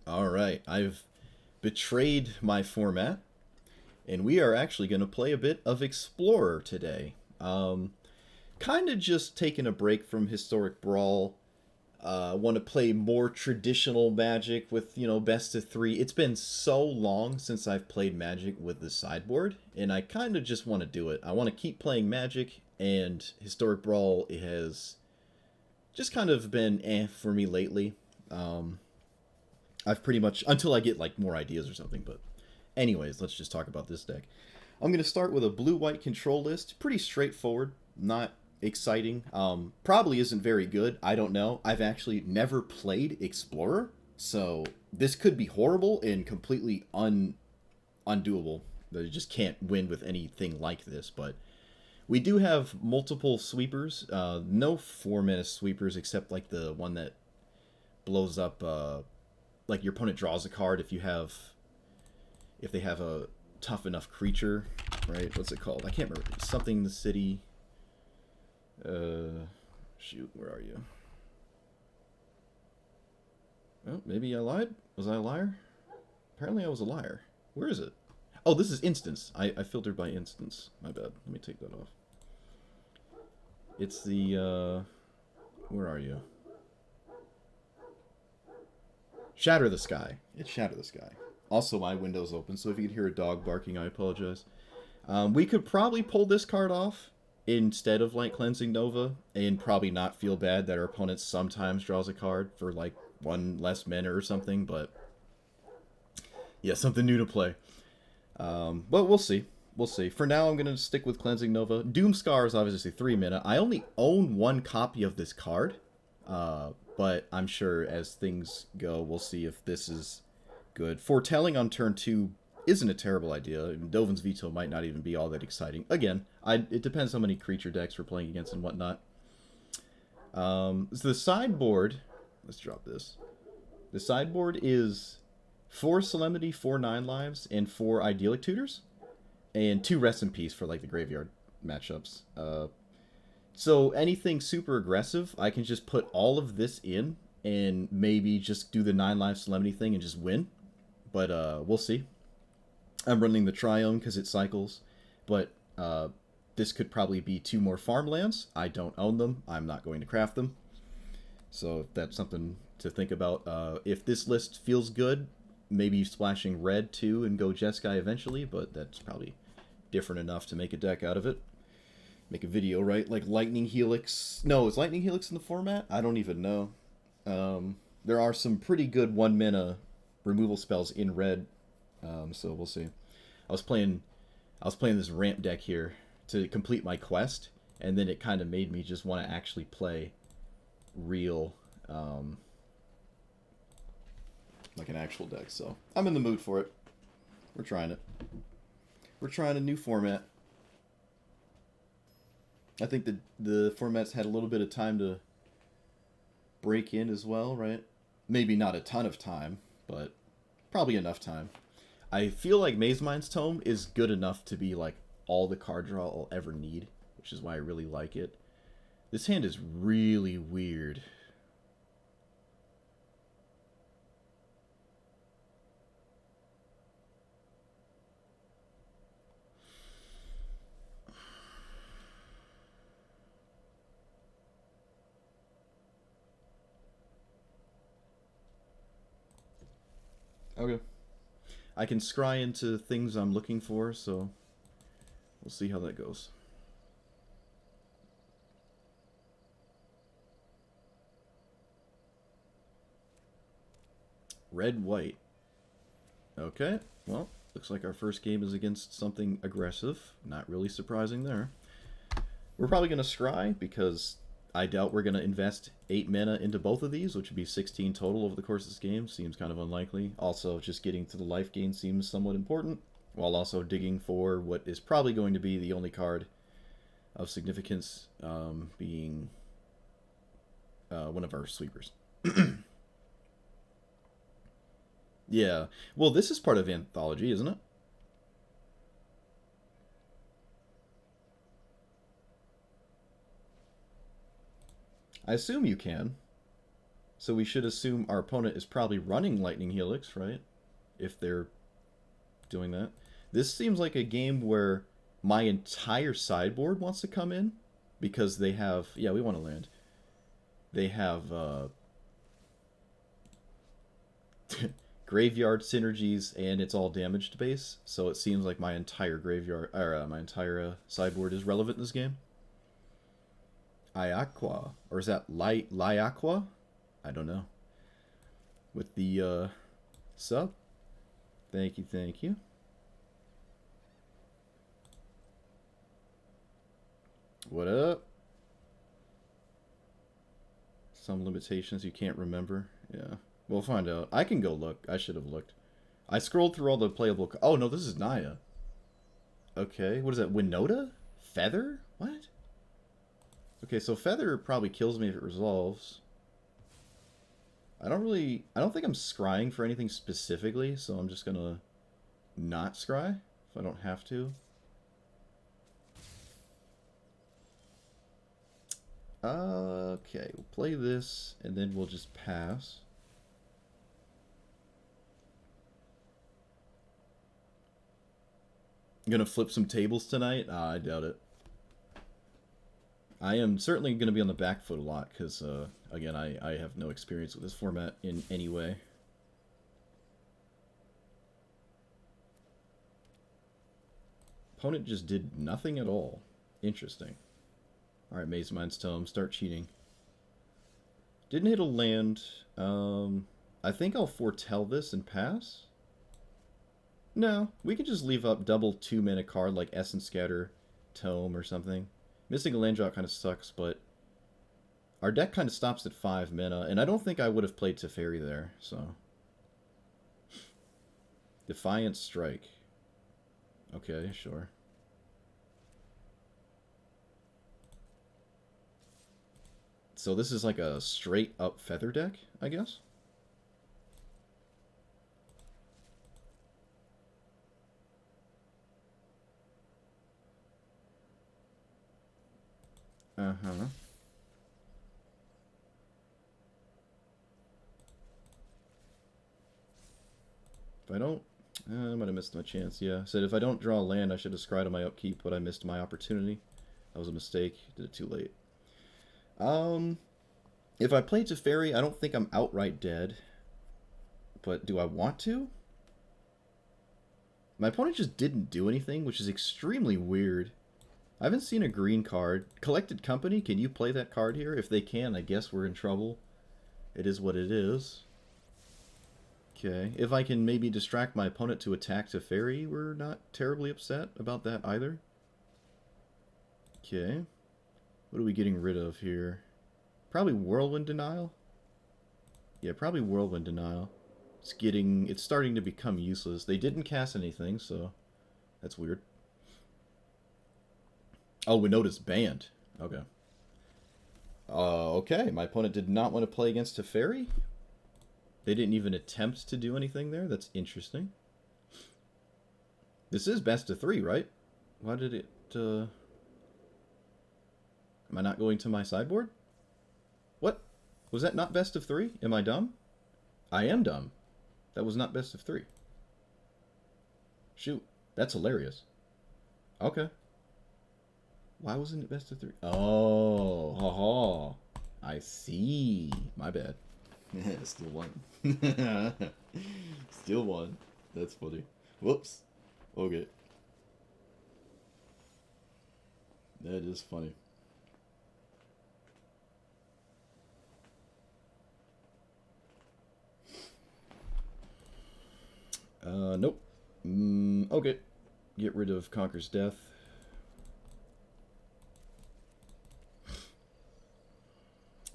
Alright, I've betrayed my format, and we are actually going to play a bit of Explorer today. Kind of just taking a break from Historic Brawl. Want to play more traditional Magic with, best of three. It's been so long since I've played Magic with the sideboard, and I kind of just want to do it. I want to keep playing Magic, and Historic Brawl has just kind of been for me lately. I've pretty much, until I get like more ideas or something, but anyways, let's just talk about this deck. I'm going to start with a blue-white control list. Pretty straightforward, not exciting. Probably isn't very good, I don't know. I've actually never played Explorer, so this could be horrible and completely undoable. You just can't win with anything like this, but we do have multiple sweepers. No 4-mana sweepers except like the one that blows up, like your opponent draws a card if they have a tough enough creature, right? What's it called? I can't remember. Something in the city. Shoot, where are you? Oh, maybe I lied. Was I a liar? Apparently I was a liar. Where is it? Oh, this is instance. I filtered by instance. My bad. Let me take that off. It's the, where are you? Shatter the Sky. It's Shatter the Sky. Also, my window's open, so if you can hear a dog barking, I apologize. We could probably pull this card off instead of like Cleansing Nova, and probably not feel bad that our opponent sometimes draws a card for like one less mana or something, but yeah, something new to play. But we'll see. We'll see. For now, I'm going to stick with Cleansing Nova. Doomskar is obviously 3 mana. I only own one copy of this card, but I'm sure as things go, we'll see if this is good. Foretelling on turn 2 isn't a terrible idea. Dovin's Veto might not even be all that exciting. Again, it depends how many creature decks we're playing against and whatnot. So the sideboard, let's drop this. The sideboard is 4 Solemnity, 4 9 lives, and 4 Idyllic Tutors, and 2 Rest in Peace for like the graveyard matchups. So anything super aggressive, I can just put all of this in and maybe just do the 9 life Solemnity thing and just win. But we'll see. I'm running the Triome because it cycles, but this could probably be 2 more farmlands. I don't own them. I'm not going to craft them. So that's something to think about. If this list feels good, maybe splashing red too and go Jeskai eventually, but that's probably different enough to make a deck out of it. Make a video, right? Like Lightning Helix. No, is Lightning Helix in the format? I don't even know. There are some pretty good 1 mana removal spells in red, so we'll see. I was playing this ramp deck here to complete my quest, and then it kind of made me just want to actually play real, like an actual deck. So I'm in the mood for it. We're trying it. We're trying a new format. I think the format's had a little bit of time to break in as well, right? Maybe not a ton of time, but probably enough time. I feel like Mazemind Tome is good enough to be like all the card draw I'll ever need, which is why I really like it. This hand is really weird. Okay. I can scry into things I'm looking for, so we'll see how that goes. Red-white. Okay, well, looks like our first game is against something aggressive. Not really surprising there. We're probably going to scry because I doubt we're going to invest 8 mana into both of these, which would be 16 total over the course of this game. Seems kind of unlikely. Also, just getting to the life gain seems somewhat important, while also digging for what is probably going to be the only card of significance, being one of our sweepers. Yeah. Well, this is part of Anthology, isn't it? I assume you can. So we should assume our opponent is probably running Lightning Helix, right? If they're doing that. This seems like a game where my entire sideboard wants to come in because they have... Yeah, we want to land. They have graveyard synergies and it's all damaged base, so it seems like my entire graveyard or my entire sideboard is relevant in this game. Iaqua, or is that Liaqua? I don't know. With the sub. Thank you, thank you. What up? Some limitations you can't remember. Yeah. We'll find out. I can go look. I should have looked. I scrolled through all the playable... Oh, no, this is Naya. Okay. What is that? Winota? Feather? What? Okay, so Feather probably kills me if it resolves. I don't think I'm scrying for anything specifically, so I'm just gonna not scry if I don't have to. Okay, we'll play this, and then we'll just pass. I'm gonna flip some tables tonight? I doubt it. I am certainly going to be on the back foot a lot, because, again, I have no experience with this format in any way. Opponent just did nothing at all. Interesting. Alright, Mazemind Tome, start cheating. Didn't hit a land. I think I'll foretell this and pass. No, we could just leave up double 2-mana card like Essence Scatter, Tome, or something. Missing a land drop kind of sucks, but our deck kind of stops at 5 mana, and I don't think I would have played Teferi there, so... Defiant Strike. Okay, sure. So this is like a straight-up Feather deck, I guess? Uh-huh. If I don't... I might have missed my chance, yeah. I said if I don't draw a land, I should have scryed on my upkeep, but I missed my opportunity. That was a mistake. Did it too late. If I play Teferi, I don't think I'm outright dead. But do I want to? My opponent just didn't do anything, which is extremely weird. I haven't seen a green card. Collected Company, can you play that card here? If they can, I guess we're in trouble. It is what it is. Okay, if I can maybe distract my opponent to attack Teferi, we're not terribly upset about that either. Okay. What are we getting rid of here? Probably Whirlwind Denial? Yeah, probably Whirlwind Denial. It's starting to become useless. They didn't cast anything, so that's weird. Oh, we noticed Bant. Okay. Okay, my opponent did not want to play against Teferi. They didn't even attempt to do anything there. That's interesting. This is best of 3, right? Why did it, Am I not going to my sideboard? What? Was that not best of 3? Am I dumb? I am dumb. That was not best of 3. Shoot. That's hilarious. Okay. Why wasn't it best of 3? Oh, haha. I see. My bad. Still won. Still won. That's funny. Whoops. Okay. That is funny. Nope. Okay. Get rid of Conquer's Death.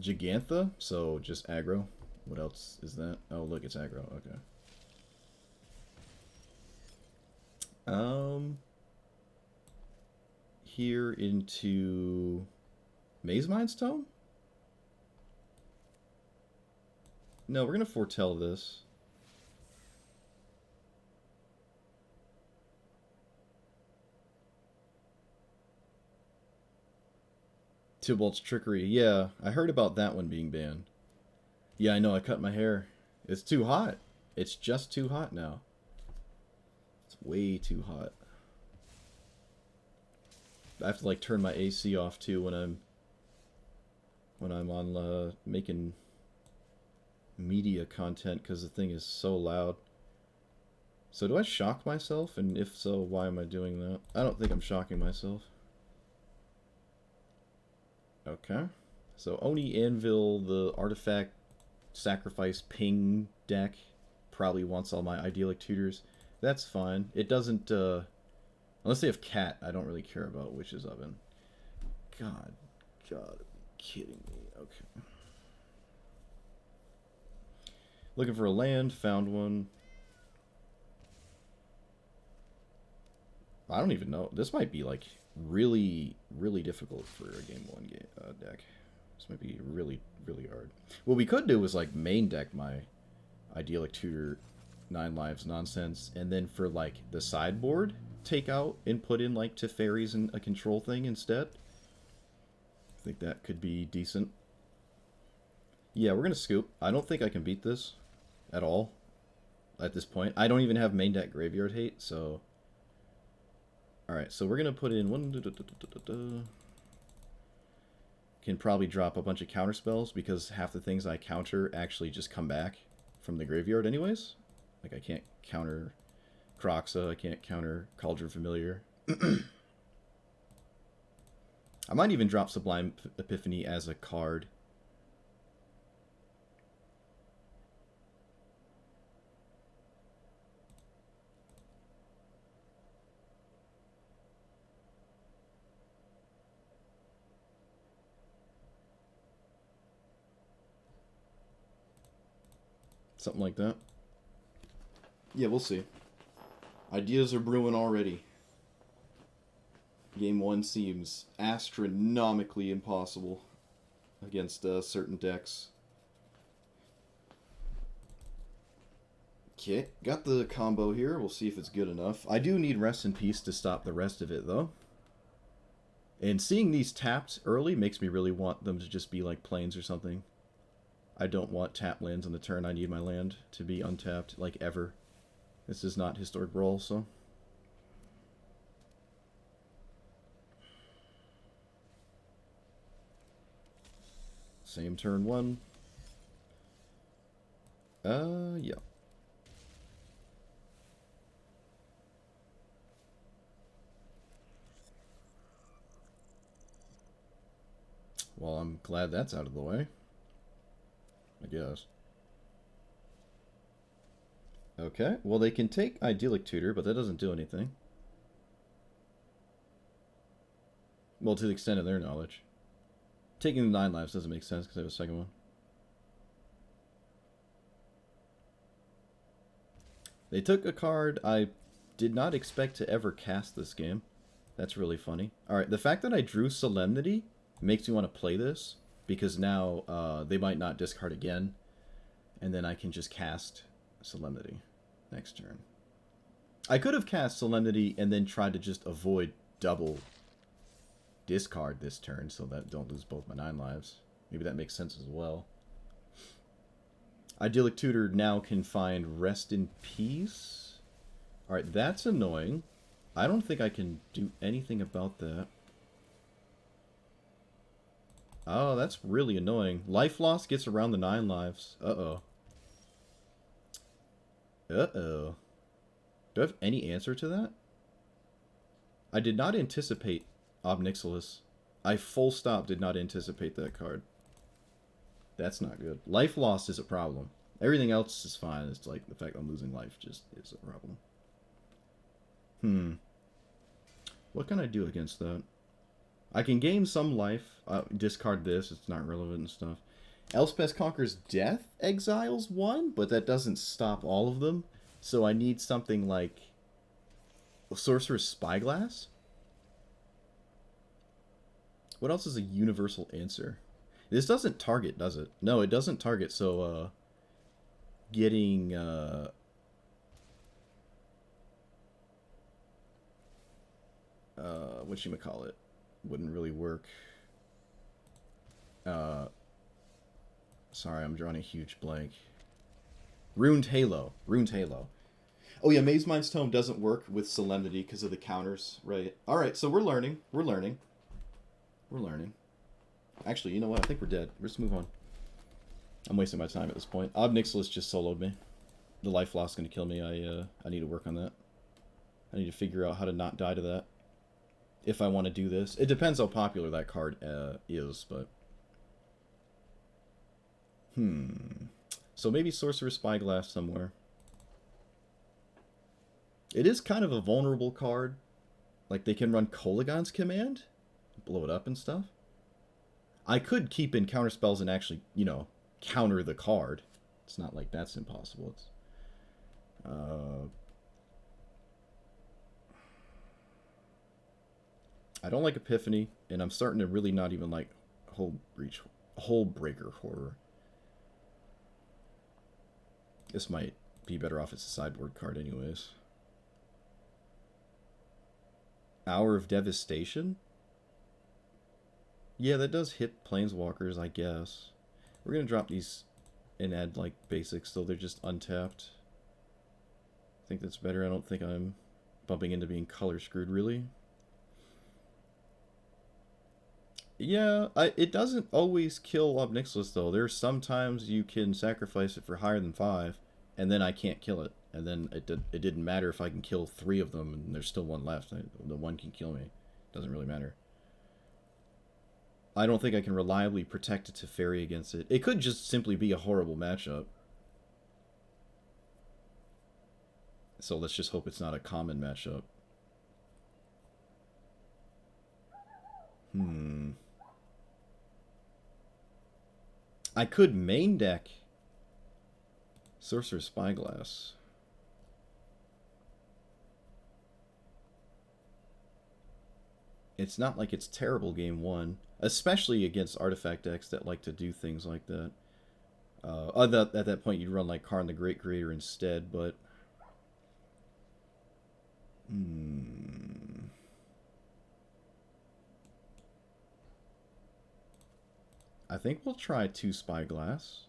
Gigantha, so just aggro. What else is that? Oh, look, it's aggro. Okay. Here into Mazemind Tome? No, we're gonna foretell this. Tybalt's Trickery. Yeah, I heard about that one being banned. Yeah, I know, I cut my hair. It's too hot. It's just too hot now. It's way too hot. I have to like turn my AC off too when I'm on making media content because the thing is so loud. So do I shock myself? And if so, why am I doing that? I don't think I'm shocking myself. Okay. So Oni Anvil, the artifact sacrifice ping deck, probably wants all my idyllic tutors. That's fine. It doesn't, unless they have cat, I don't really care about Witch's Oven. God, are you kidding me? Okay. Looking for a land, found one. I don't even know. This might be like really, really difficult for a game 1 deck. This might be really, really hard. What we could do is like main deck my Idyllic Tutor 9 lives nonsense, and then for like the sideboard, take out and put in like Teferi's and a control thing instead. I think that could be decent. Yeah, we're gonna scoop. I don't think I can beat this at all at this point. I don't even have main deck graveyard hate, so. Alright, so we're gonna put in one. Can probably drop a bunch of counter spells because half the things I counter actually just come back from the graveyard anyways. Like I can't counter Croxa, I can't counter Cauldron Familiar. I might even drop Sublime Epiphany as a card. Something like that. Yeah, we'll see. Ideas are brewing already. Game 1 seems astronomically impossible against certain decks. Okay, got the combo here. We'll see if it's good enough. I do need Rest in Peace to stop the rest of it, though. And seeing these tapped early makes me really want them to just be like plains or something. I don't want tap lands on the turn. I need my land to be untapped, like, ever. This is not Historic Brawl, so. Same turn 1. Yeah. Well, I'm glad that's out of the way. I guess. Okay, well they can take Idyllic Tutor, but that doesn't do anything. Well, to the extent of their knowledge. Taking the 9 lives doesn't make sense because I have a second one. They took a card I did not expect to ever cast this game. That's really funny. Alright, the fact that I drew Solemnity makes me want to play this, because now they might not discard again, and then I can just cast Solemnity next turn. I could have cast Solemnity and then tried to just avoid double discard this turn so that I don't lose both my 9 lives. Maybe that makes sense as well. Idyllic Tutor now can find Rest in Peace. Alright, that's annoying. I don't think I can do anything about that. Oh, that's really annoying. Life loss gets around the 9 lives. Uh-oh. Uh-oh. Do I have any answer to that? I did not anticipate Ob Nixilis. I full stop did not anticipate that card. That's not good. Life loss is a problem. Everything else is fine. It's like the fact I'm losing life just is a problem. What can I do against that? I can gain some life. Discard this. It's not relevant and stuff. Elspeth Conquers Death exiles 1, but that doesn't stop all of them. So I need something like Sorcerer's Spyglass? What else is a universal answer? This doesn't target, does it? No, it doesn't target, so getting whatchamacallit wouldn't really work. Sorry, I'm drawing a huge blank. Ruined Halo. Ruined Halo. Oh yeah, Mazemind's Tome doesn't work with Solemnity because of the counters, right? Alright, so we're learning. We're learning. We're learning. Actually, you know what? I think we're dead. Let's move on. I'm wasting my time at this point. Ob Nixilis just soloed me. The life loss is going to kill me. I need to work on that. I need to figure out how to not die to that. If I want to do this. It depends how popular that card is, but... So maybe Sorcerer's Spyglass somewhere. It is kind of a vulnerable card. Like, they can run Kolaghan's Command, blow it up and stuff. I could keep in counterspells and actually, you know, counter the card. It's not like that's impossible. It's... I don't like Epiphany, and I'm starting to really not even like Hullbreaker Horror. This might be better off as a sideboard card anyways. Hour of Devastation? Yeah, that does hit Planeswalkers, I guess. We're going to drop these and add, like, basics, though they're just untapped. I think that's better. I don't think I'm bumping into being color screwed, really. Yeah, it doesn't always kill Ob Nixilis, though. There's sometimes you can sacrifice it for higher than 5, and then I can't kill it. And then it didn't matter if I can kill 3 of them, and there's still one left. The one can kill me. Doesn't really matter. I don't think I can reliably protect a Teferi against it. It could just simply be a horrible matchup. So let's just hope it's not a common matchup. I could main deck Sorcerer's Spyglass. It's not like it's terrible game 1, especially against artifact decks that like to do things like that. At that point, you'd run like Karn the Great Creator instead, but... I think we'll try 2 Spyglass.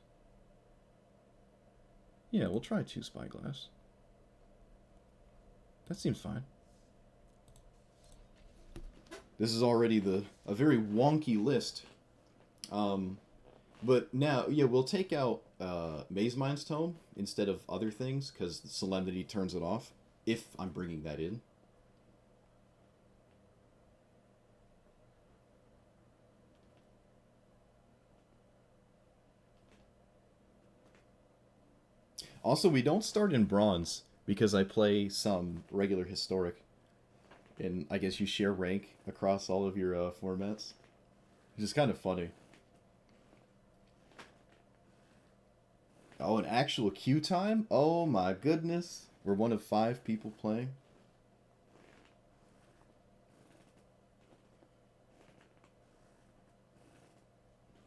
Yeah, we'll try 2 Spyglass. That seems fine. This is already a very wonky list. But now, yeah, we'll take out Mazemind's Tome instead of other things, because Solemnity turns it off, if I'm bringing that in. Also, we don't start in Bronze, because I play some regular Historic. And I guess you share rank across all of your formats. Which is kind of funny. Oh, an actual queue time? Oh my goodness. We're one of 5 people playing.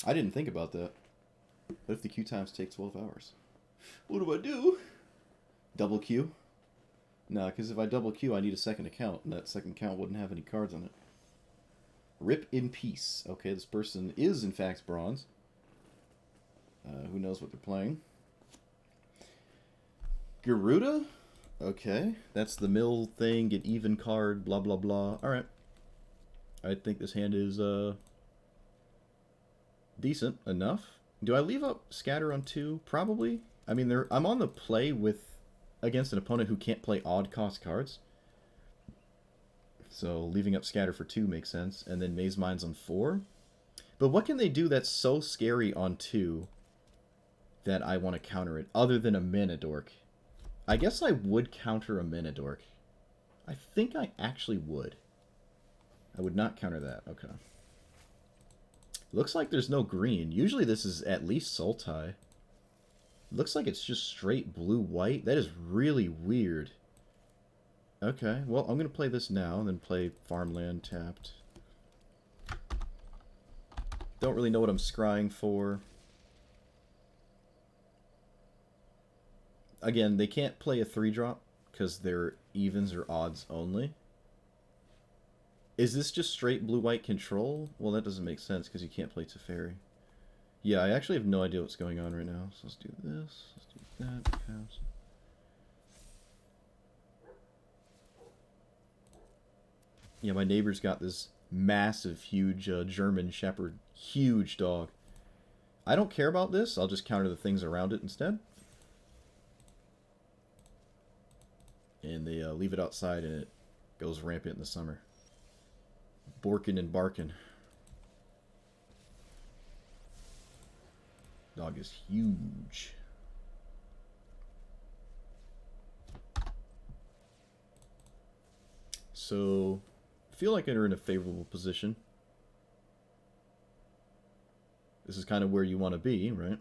I didn't think about that. What if the queue times take 12 hours? What do I do? Double queue? No, because if I double queue, I need a second account, and that second account wouldn't have any cards on it. Rip in peace. Okay, this person is, in fact, Bronze. Who knows what they're playing? Garuda? Okay, that's the mill thing, get even card, blah, blah, blah. Alright. I think this hand is, decent enough. Do I leave up Scatter on 2? Probably. I mean, I'm on the play against an opponent who can't play odd cost cards. So leaving up Scatter for 2 makes sense. And then Mazemind's on 4. But what can they do that's so scary on 2 that I want to counter it, other than a Mana Dork? I guess I would counter a Mana Dork. I think I actually would. I would not counter that. Okay. Looks like there's no green. Usually this is at least Sultai. Looks like it's just straight blue-white. That is really weird. Okay, well, I'm going to play this now, and then play Farmland tapped. Don't really know what I'm scrying for. Again, they can't play a 3-drop, because they're evens or odds only. Is this just straight blue-white control? Well, that doesn't make sense, because you can't play Teferi. Yeah, I actually have no idea what's going on right now. So let's do this. Let's do that. Pass. Yeah, my neighbor's got this massive, huge German Shepherd. Huge dog. I don't care about this. I'll just counter the things around it instead. And they leave it outside and it goes rampant in the summer. Borkin and barkin'. Dog is huge. So, I feel like they're in a favorable position. This is kind of where you want to be, right?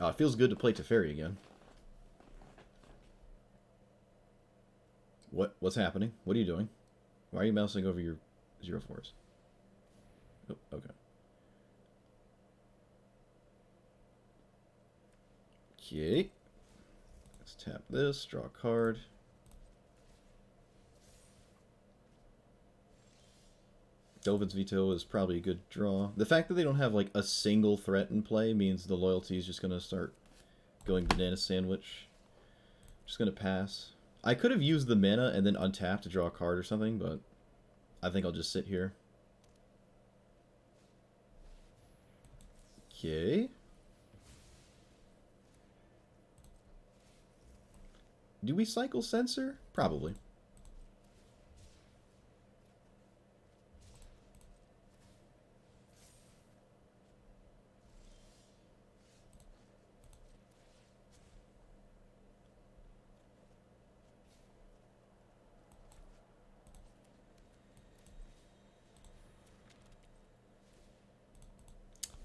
It feels good to play Teferi again. What's happening? What are you doing? Why are you mousing over your 0/4s? Oh, okay. Okay. Let's tap this, draw a card. Dovin's Veto is probably a good draw. The fact that they don't have like a single threat in play means the loyalty is just going to start going banana sandwich. Just going to pass. I could have used the mana and then untap to draw a card or something, but I think I'll just sit here. Okay. Do we cycle Censor? Probably.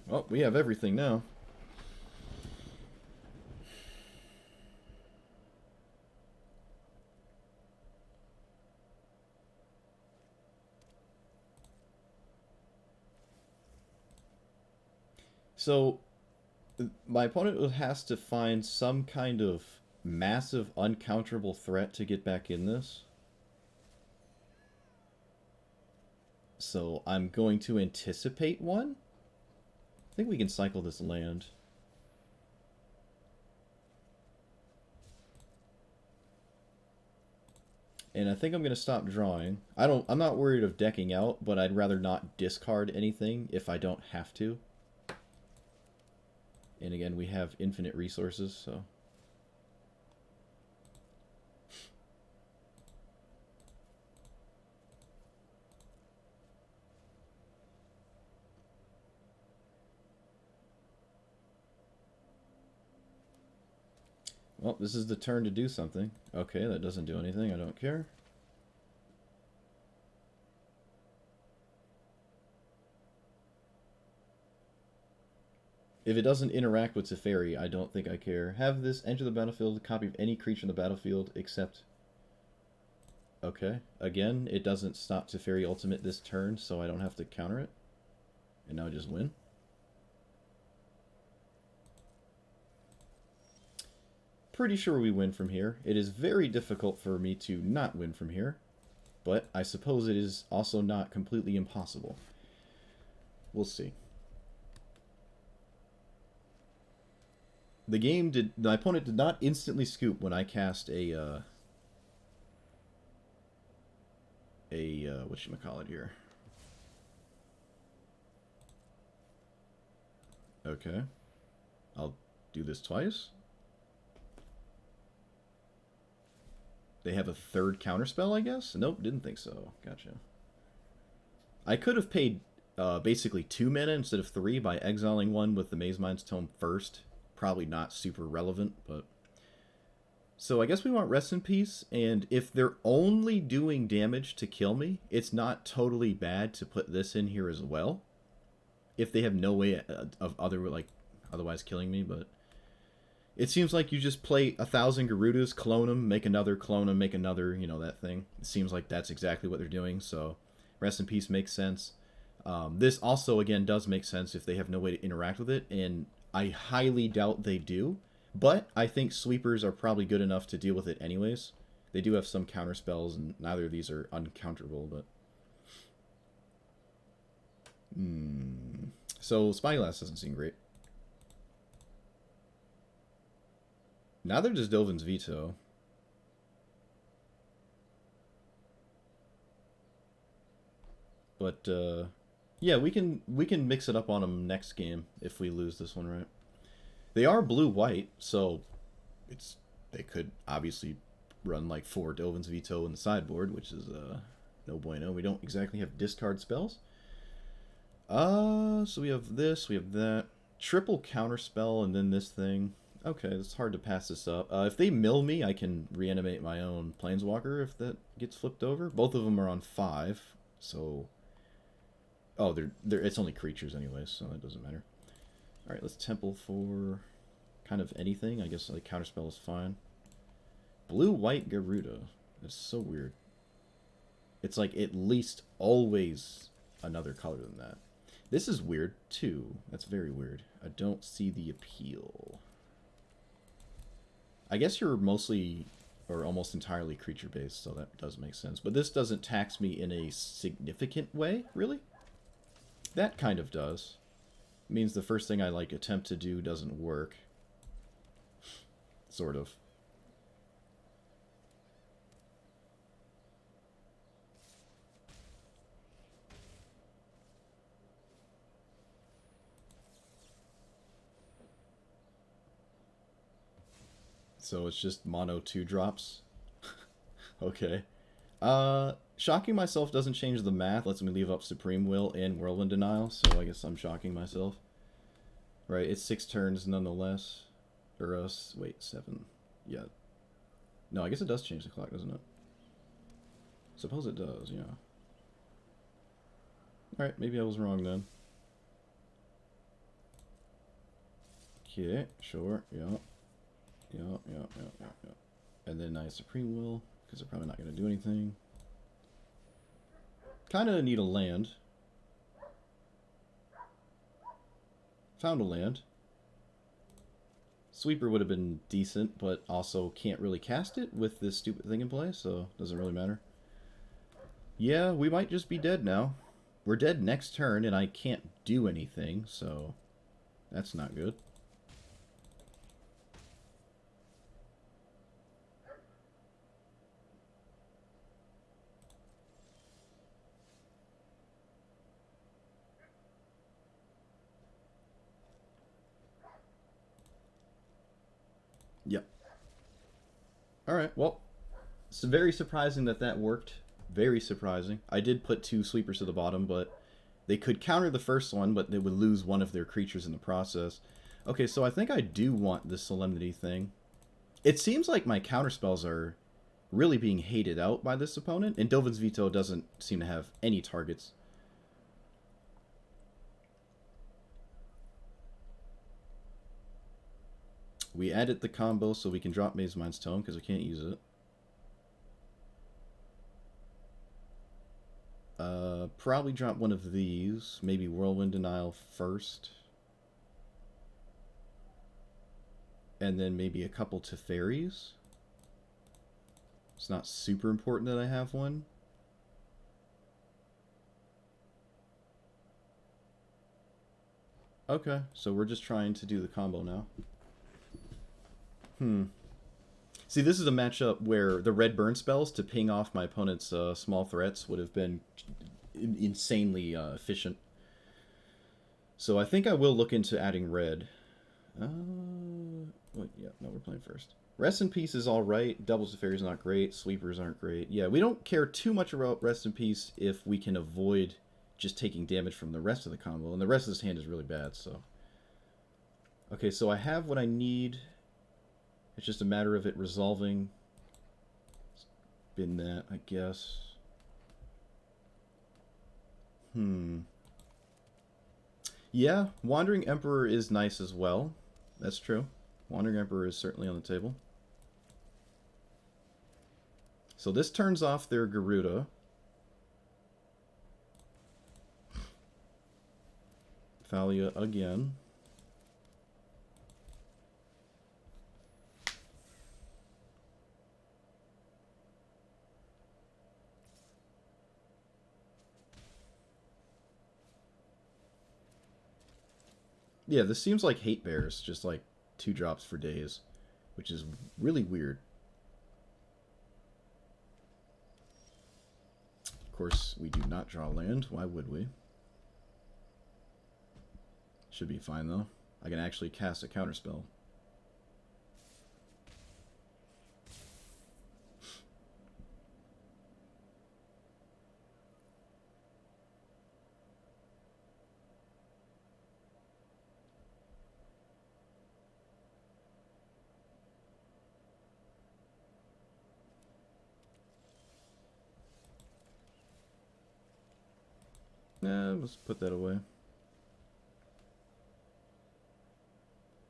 Well, we have everything now. So, my opponent has to find some kind of massive uncounterable threat to get back in this. So, I'm going to anticipate one. I think we can cycle this land. And I think I'm going to stop drawing. I'm not worried of decking out, but I'd rather not discard anything if I don't have to. And again, we have infinite resources, so... Well, this is the turn to do something. Okay, that doesn't do anything. I don't care. If it doesn't interact with Teferi, I don't think I care. Have this enter the battlefield, copy of any creature in the battlefield, except... Okay. Again, it doesn't stop Teferi Ultimate this turn, so I don't have to counter it. And now I just win. Pretty sure we win from here. It is very difficult for me to not win from here, but I suppose it is also not completely impossible. We'll see. My opponent did not instantly scoop when I cast a whatchamacallit here. Okay. I'll do this twice. They have a third counterspell, I guess? Nope, didn't think so. Gotcha. I could have paid basically 2 mana instead of 3 by exiling one with the Mazemind Tome first. Probably not super relevant, but... So I guess we want Rest in Peace, and if they're only doing damage to kill me, it's not totally bad to put this in here as well. If they have no way of otherwise killing me, but... It seems like you just play 1,000 Garudas, clone them, make another, clone them, make another, you know, that thing. It seems like that's exactly what they're doing, so Rest in Peace makes sense. This also, again, does make sense if they have no way to interact with it, and I highly doubt they do. But I think sweepers are probably good enough to deal with it anyways. They do have some counter spells, and neither of these are uncounterable, but... So Spyglass doesn't seem great. Now they're just Dovin's Veto. But yeah, we can mix it up on them next game if we lose this one, right? They are blue-white, so they could obviously run like 4 Dovin's Veto in the sideboard, which is no bueno. We don't exactly have discard spells. So we have this, we have that. Triple counterspell and then this thing. Okay, it's hard to pass this up. If they mill me, I can reanimate my own Planeswalker if that gets flipped over. Both of them are on 5, so... Oh, it's only creatures anyways, so that doesn't matter. Alright, let's Temple for kind of anything. I guess like counterspell is fine. Blue-white Garuda. That's so weird. It's like at least always another color than that. This is weird, too. That's very weird. I don't see the appeal. I guess you're mostly, or almost entirely creature-based, so that does make sense. But this doesn't tax me in a significant way, really? That kind of does. It means the first thing I, like, attempt to do doesn't work. Sort of. So it's just mono 2-drops. Okay. Shocking myself doesn't change the math. Lets me leave up Supreme Will and Whirlwind Denial, so I guess I'm shocking myself. Right, it's 6 turns nonetheless. Or, wait, 7. Yeah. No, I guess it does change the clock, doesn't it? Suppose it does, yeah. Alright, maybe I was wrong then. Okay, sure, yeah. Yeah. And then I Supreme Will, because they're probably not going to do anything. Kind of need a land. Found a land. Sweeper would have been decent, but also can't really cast it with this stupid thing in play, so doesn't really matter. Yeah, we might just be dead now. We're dead next turn, and I can't do anything, so that's not good. Yep. Alright, well, it's very surprising that that worked. Very surprising. I did put 2 sweepers to the bottom, but they could counter the first one, but they would lose one of their creatures in the process. Okay, so I think I do want this Solemnity thing. It seems like my counterspells are really being hated out by this opponent, and Dovin's Veto doesn't seem to have any targets. We added the combo so we can drop Mazemind Tome because we can't use it. Probably drop one of these. Maybe Whirlwind Denial first. And then maybe a couple Teferis. It's not super important that I have one. Okay, so we're just trying to do the combo now. See, this is a matchup where the red burn spells to ping off my opponent's small threats would have been insanely efficient. So I think I will look into adding red. Wait, yeah, no, we're playing first. Rest in Peace is alright. Doubles Teferi is not great. Sweepers aren't great. Yeah, we don't care too much about Rest in Peace if we can avoid just taking damage from the rest of the combo. And the rest of this hand is really bad, so... Okay, so I have what I need. It's just a matter of it resolving. Spin that, I guess. Yeah, Wandering Emperor is nice as well. That's true. Wandering Emperor is certainly on the table. So this turns off their Garuda. Thalia again. Yeah, this seems like Hate Bears, just like 2 drops for days, which is really weird. Of course, we do not draw land. Why would we? Should be fine, though. I can actually cast a counterspell. Let's put that away.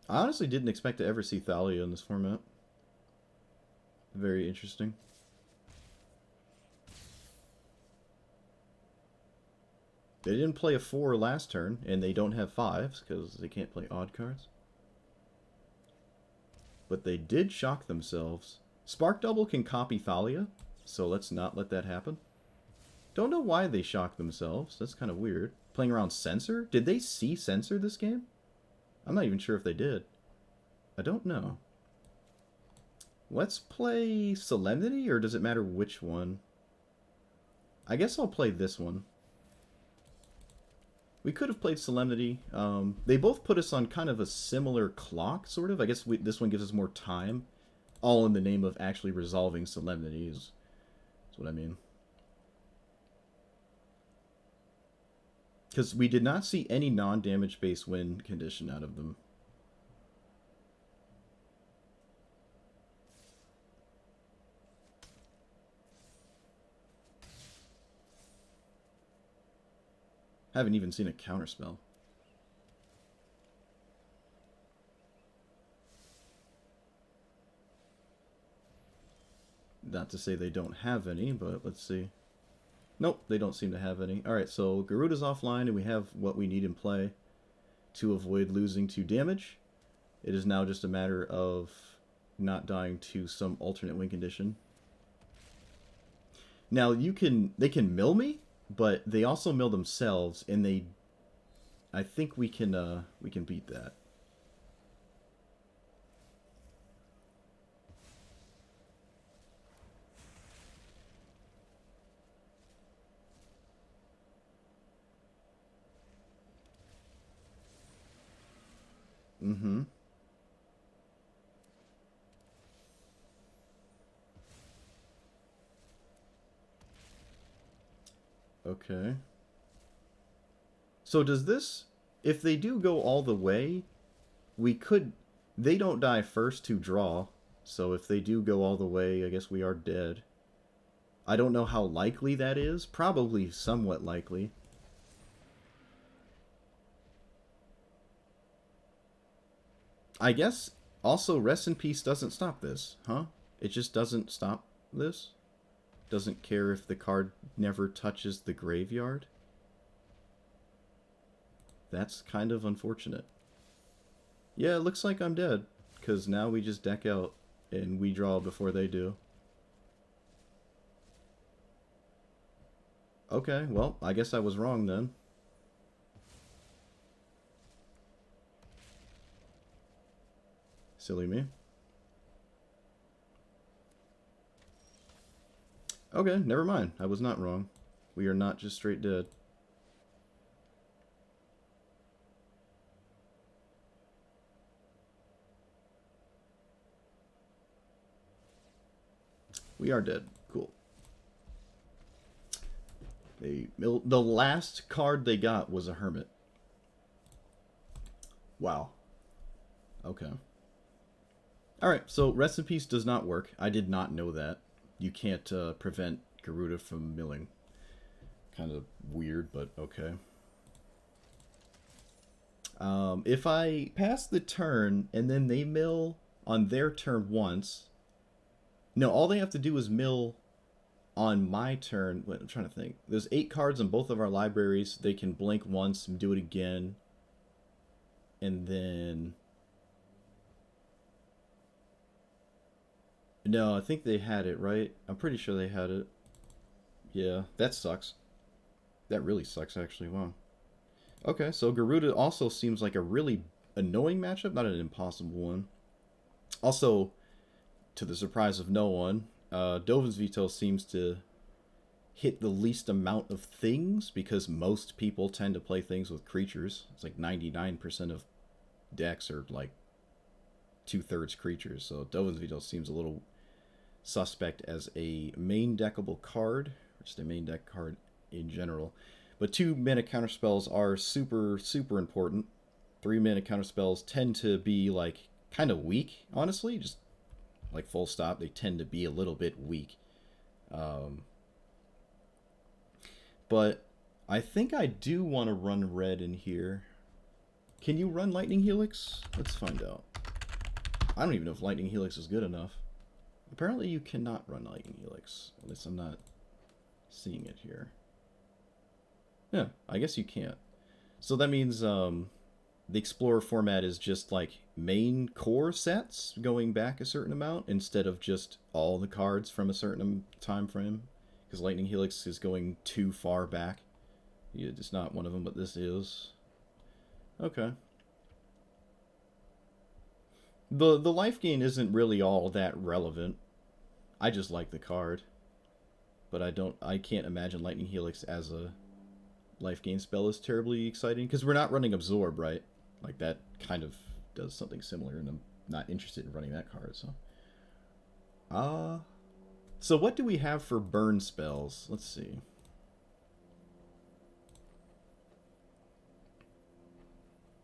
I honestly didn't expect to ever see Thalia in this format. Very interesting. They didn't play a 4 last turn, and they don't have 5s, because they can't play odd cards. But they did shock themselves. Spark Double can copy Thalia, so let's not let that happen. Don't know why they shocked themselves. That's kind of weird. Playing around Censor? Did they see Censor this game? I'm not even sure if they did. I don't know. Let's play Solemnity, or does it matter which one? I guess I'll play this one. We could have played Solemnity. They both put us on kind of a similar clock, sort of. I guess this one gives us more time. All in the name of actually resolving Solemnity is what I mean. Because we did not see any non-damage based win condition out of them. Haven't even seen a counterspell. Not to say they don't have any, but let's see. Nope, they don't seem to have any. Alright, so Garuda's offline, and we have what we need in play to avoid losing 2 damage. It is now just a matter of not dying to some alternate win condition. Now, they can mill me, but they also mill themselves, and I think we can beat that. Mm-hmm. Okay. So does this... If they do go all the way, we could... They don't die first to draw, so if they do go all the way, I guess we are dead. I don't know how likely that is. Probably somewhat likely. I guess also Rest in Peace doesn't stop this, huh? It just doesn't stop this? Doesn't care if the card never touches the graveyard? That's kind of unfortunate. Yeah, it looks like I'm dead, because now we just deck out and we draw before they do. Okay, well, I guess I was wrong then. Silly me. Okay, never mind. I was not wrong. We are not just straight dead. We are dead. Cool. The last card they got was a Hermit. Wow. Okay. Alright, so Rest in Peace does not work. I did not know that. You can't prevent Garuda from milling. Kind of weird, but okay. If I pass the turn and then they mill on their turn once... No, all they have to do is mill on my turn. Wait, I'm trying to think. There's 8 cards in both of our libraries. They can blink once and do it again. And then... No, I think they had it, right? I'm pretty sure they had it. Yeah, that sucks. That really sucks, actually. Wow. Okay, so Garuda also seems like a really annoying matchup, not an impossible one. Also, to the surprise of no one, Dovin's Veto seems to hit the least amount of things because most people tend to play things with creatures. It's like 99% of decks are like 2/3 creatures, so Dovin's Veto seems a little suspect as a main deckable card, or just a main deck card in general. But 2-mana counterspells are super, super important. 3-mana counterspells tend to be like kind of weak, honestly. Just like full stop, they tend to be a little bit weak. But I think I do want to run red in here. Can you run Lightning Helix? Let's find out. I don't even know if Lightning Helix is good enough. Apparently you cannot run Lightning Helix. At least I'm not seeing it here. Yeah, I guess you can't. So that means the Explorer format is just like main core sets going back a certain amount instead of just all the cards from a certain time frame. Because Lightning Helix is going too far back. Yeah, it's not one of them, but this is. Okay. The life gain isn't really all that relevant. I just like the card. But I can't imagine Lightning Helix as a life gain spell is terribly exciting. Because we're not running Absorb, right? Like that kind of does something similar, and I'm not interested in running that card, so. So what do we have for burn spells? Let's see.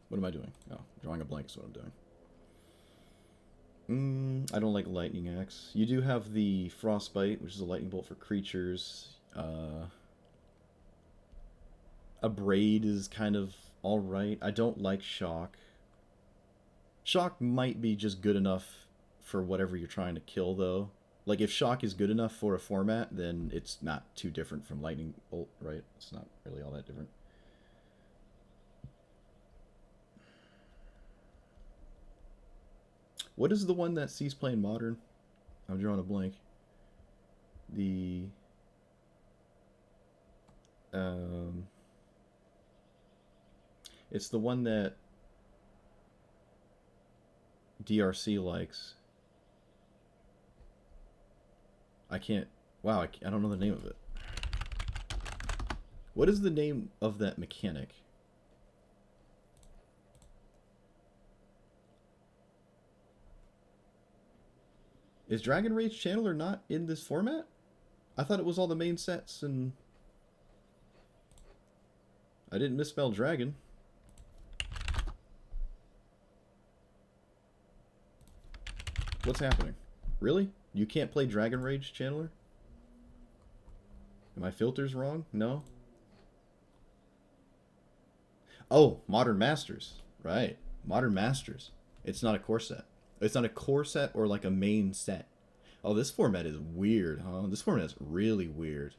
What am I doing? Oh, drawing a blank is what I'm doing. I don't like Lightning Axe. You do have the Frostbite, which is a lightning bolt for creatures. Abrade is kind of alright. I don't like Shock. Shock might be just good enough for whatever you're trying to kill, though. Like, if Shock is good enough for a format, then it's not too different from Lightning Bolt, right? It's not really all that different. What is the one that sees playing Modern? I'm drawing a blank. It's the one that DRC likes. I can't... Wow, I don't know the name of it. What is the name of that mechanic? Is Dragon Rage Channeler not in this format? I thought it was all the main sets, and I didn't misspell dragon. What's happening? Really? You can't play Dragon Rage Channeler? Are my filters wrong? No? Oh, Modern Masters. Right. Modern Masters. It's not a core set. It's not a core set or like a main set. Oh, this format is weird, huh? This format is really weird.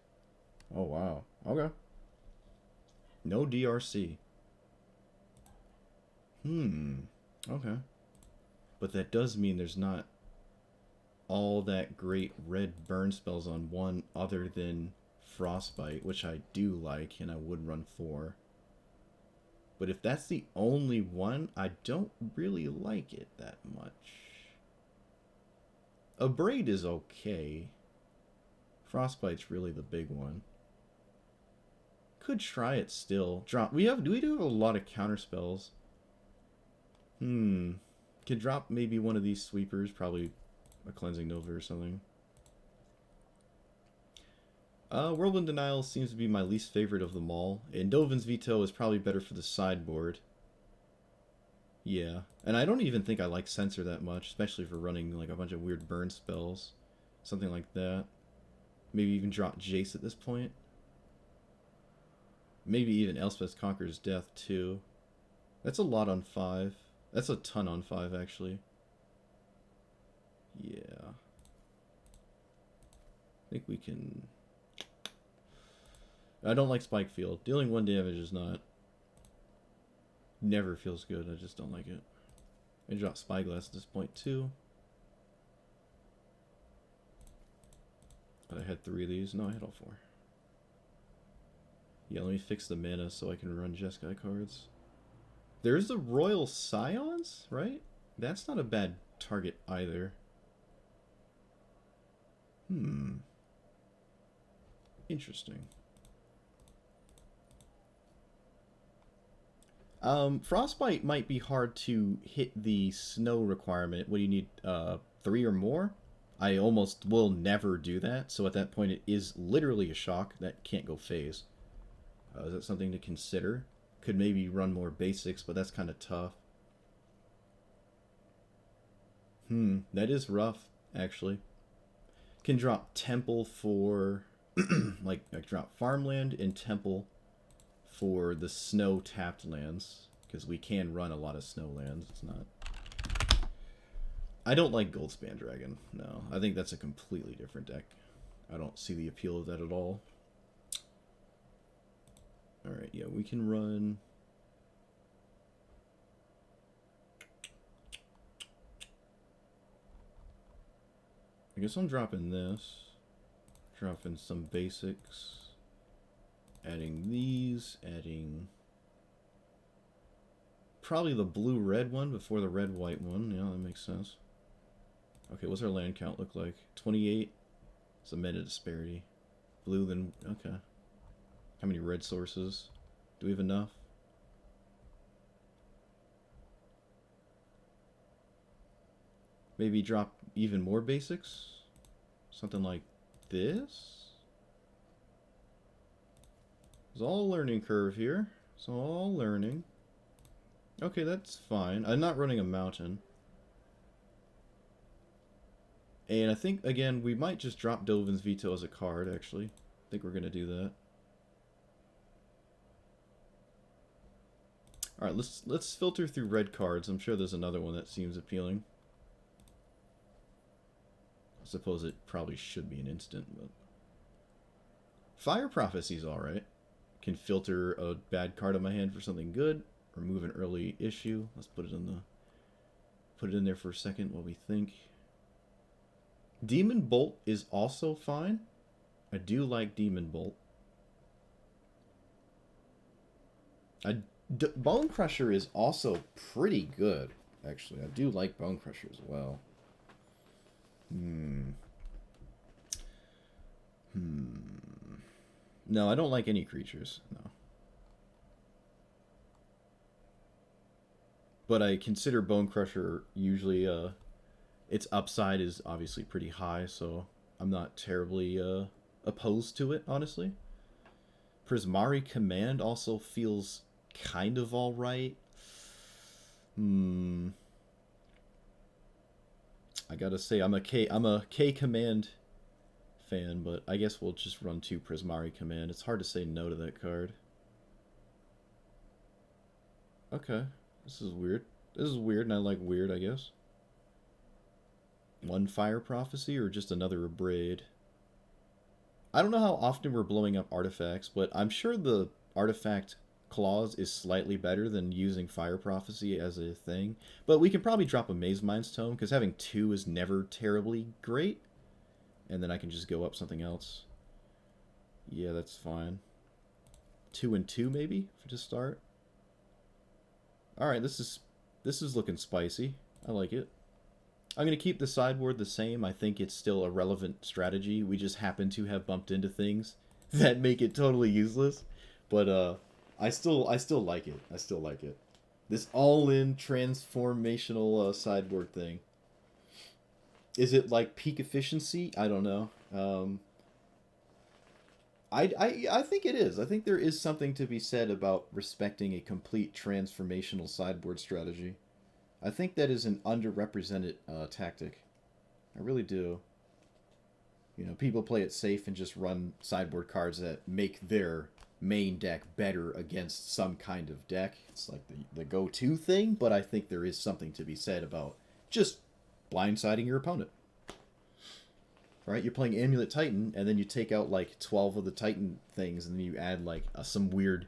Oh, wow. Okay. No DRC. Okay. But that does mean there's not all that great red burn spells on one other than Frostbite, which I do like and I would run for. But if that's the only one, I don't really like it that much. Abrade is okay. Frostbite's really the big one. Could try it still. Do we have a lot of counter spells? Could drop maybe one of these sweepers, probably a Cleansing Nova or something. Whirlwind Denial seems to be my least favorite of them all. And Dovin's Veto is probably better for the sideboard. Yeah. And I don't even think I like Censor that much, especially for running like a bunch of weird burn spells. Something like that. Maybe even drop Jace at this point. Maybe even Elspeth Conquers Death too. That's a lot on 5. That's a ton on 5 actually. Yeah. I think we can... I don't like Spike Field. Dealing 1 damage is not... Never feels good. I just don't like it. I drop Spyglass at this point too. But I had 3 of these. No, I had all 4. Yeah, let me fix the mana so I can run Jeskai cards. There's the Royal Scions, right? That's not a bad target either. Interesting. Frostbite might be hard to hit the snow requirement. What do you need? 3 or more? I almost will never do that, so at that point it is literally a shock that can't go phase. Is that something to consider? Could maybe run more basics, but that's kind of tough. That is rough, actually. Can drop Temple for... like drop Farmland and Temple for the snow tapped lands, because we can run a lot of snow lands. It's not... I don't like Goldspan Dragon. No, I think that's a completely different deck. I don't see the appeal of that at all. Alright, yeah, we can run... I guess I'm dropping this. Dropping some basics. Adding these. Adding... probably the blue-red one before the red-white one. Yeah, that makes sense. Okay, what's our land count look like? 28. It's a meta disparity. Blue, then... okay. How many red sources? Do we have enough? Maybe drop even more basics? Something like this? It's all a learning curve here. It's all learning. Okay, that's fine. I'm not running a mountain. And I think, again, we might just drop Dovin's Veto as a card, actually. I think we're going to do that. Alright, let's filter through red cards. I'm sure there's another one that seems appealing. I suppose it probably should be an instant, but... Fire Prophecy's alright. Can filter a bad card on my hand for something good. Remove an early issue. Let's put it in there for a second while we think. Demon Bolt is also fine. I do like Demon Bolt. Bonecrusher is also pretty good, actually. I do like Bonecrusher as well. No, I don't like any creatures. No. But I consider Bonecrusher usually, its upside is obviously pretty high, so I'm not terribly opposed to it, honestly. Prismari Command also feels kind of alright. I gotta say, I'm a K Command fan, but I guess we'll just run 2 Prismari Command. It's hard to say no to that card. Okay, this is weird. This is weird, and I like weird, I guess. 1 Fire Prophecy, or just another Abrade? I don't know how often we're blowing up artifacts, but I'm sure the artifact clause is slightly better than using Fire Prophecy as a thing. But we can probably drop a Mazemind Tome, because having 2 is never terribly great. And then I can just go up something else. Yeah, that's fine. 2 and 2 maybe to start. Alright, this is looking spicy. I like it. I'm going to keep the sideboard the same. I think it's still a relevant strategy. We just happen to have bumped into things that make it totally useless. But I still like it. I still like it. This all-in transformational sideboard thing. Is it like peak efficiency? I don't know. I think it is. I think there is something to be said about respecting a complete transformational sideboard strategy. I think that is an underrepresented tactic. I really do. You know, people play it safe and just run sideboard cards that make their main deck better against some kind of deck. It's like the go-to thing, but I think there is something to be said about just blindsiding your opponent. Right? You're playing Amulet Titan, and then you take out like 12 of the Titan things, and then you add like some weird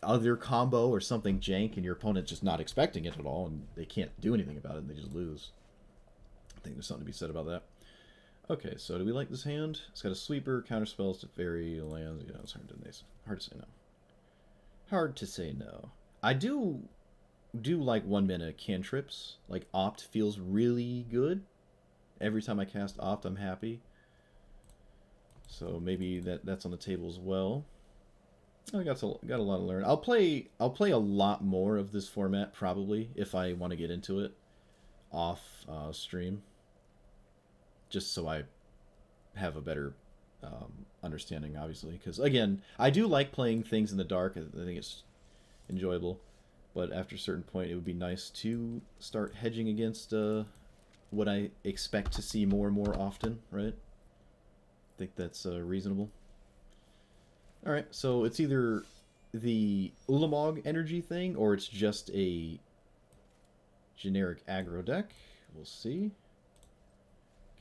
other combo or something jank, and your opponent's just not expecting it at all, and they can't do anything about it, and they just lose. I think there's something to be said about that. Okay, so do we like this hand? It's got a sweeper, counter spells, Teferi, lands. You know, it's hard to say no. Hard to say no. I do like 1 mana cantrips. Like Opt feels really good. Every time I cast Opt, I'm happy. So maybe that's on the table as well. I got a lot to learn. I'll play a lot more of this format probably if I want to get into it off stream, just so I have a better understanding, obviously. Because again, I do like playing things in the dark. I think it's enjoyable, but after a certain point, it would be nice to start hedging against what I expect to see more and more often. Right? I think that's reasonable. Alright, so it's either the Ulamog energy thing, or it's just a generic aggro deck. We'll see.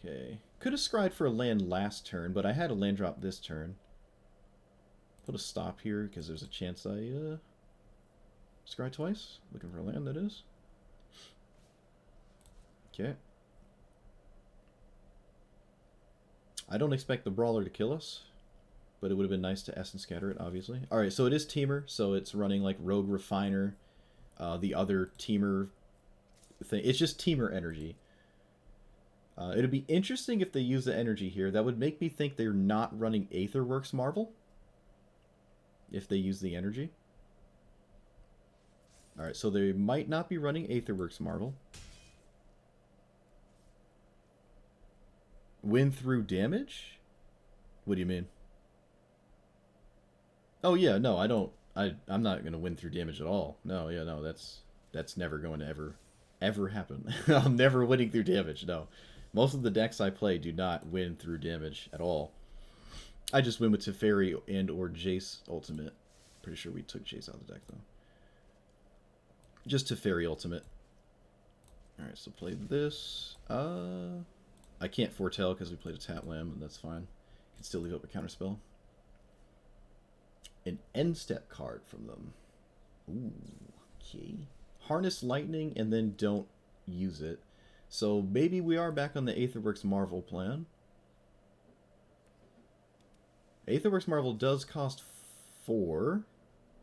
Okay. Could have scryed for a land last turn, but I had a land drop this turn. Put a stop here, because there's a chance I scry twice. Looking for a land, that is. Okay. I don't expect the Brawler to kill us, but it would have been nice to Essence Scatter it, obviously. Alright, so it is Teamer, so it's running like Rogue Refiner, the other Teamer thing. It's just Teamer energy. It'd be interesting if they use the energy here. That would make me think they're not running Aetherworks Marvel, if they use the energy. Alright, so they might not be running Aetherworks Marvel. Win through damage? What do you mean? Oh yeah, no, I don't. I'm not gonna win through damage at all. No, yeah, no, that's never going to ever happen. I'm never winning through damage. No, most of the decks I play do not win through damage at all. I just win with Teferi and or Jace Ultimate. Pretty sure we took Jace out of the deck though. Just Teferi Ultimate. All right, so play this. I can't foretell because we played a tap lamb, and that's fine. Can still leave up a counterspell. An end step card from them. Ooh, okay. Harness lightning and then don't use it. So maybe we are back on the Aetherworks Marvel plan. Aetherworks Marvel does cost 4.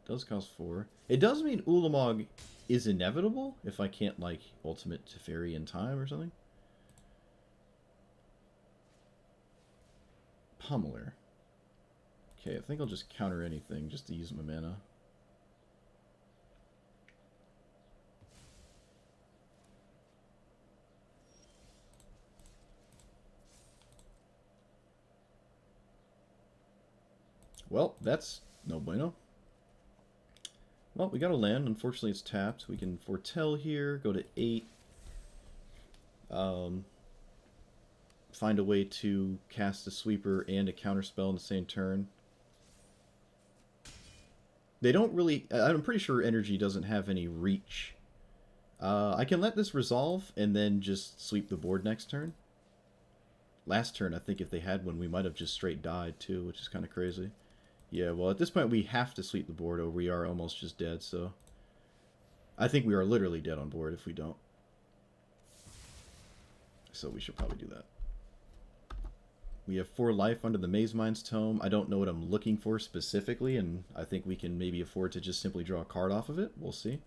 Does cost 4. It does mean Ulamog is inevitable if I can't, like, Ultimate Teferi in time or something. Pummeler. Okay, I think I'll just counter anything just to use my mana. Well, that's no bueno. Well, we got a land. Unfortunately, it's tapped. We can foretell here, go to 8. Find a way to cast a sweeper and a counterspell in the same turn. They don't really... I'm pretty sure energy doesn't have any reach. I can let this resolve and then just sweep the board next turn. Last turn, I think if they had one, we might have just straight died too, which is kind of crazy. Yeah, well, at this point, we have to sweep the board or we are almost just dead, so... I think we are literally dead on board if we don't. So we should probably do that. We have 4 life under the Mazemind Tome. I don't know what I'm looking for specifically, and I think we can maybe afford to just simply draw a card off of it. We'll see.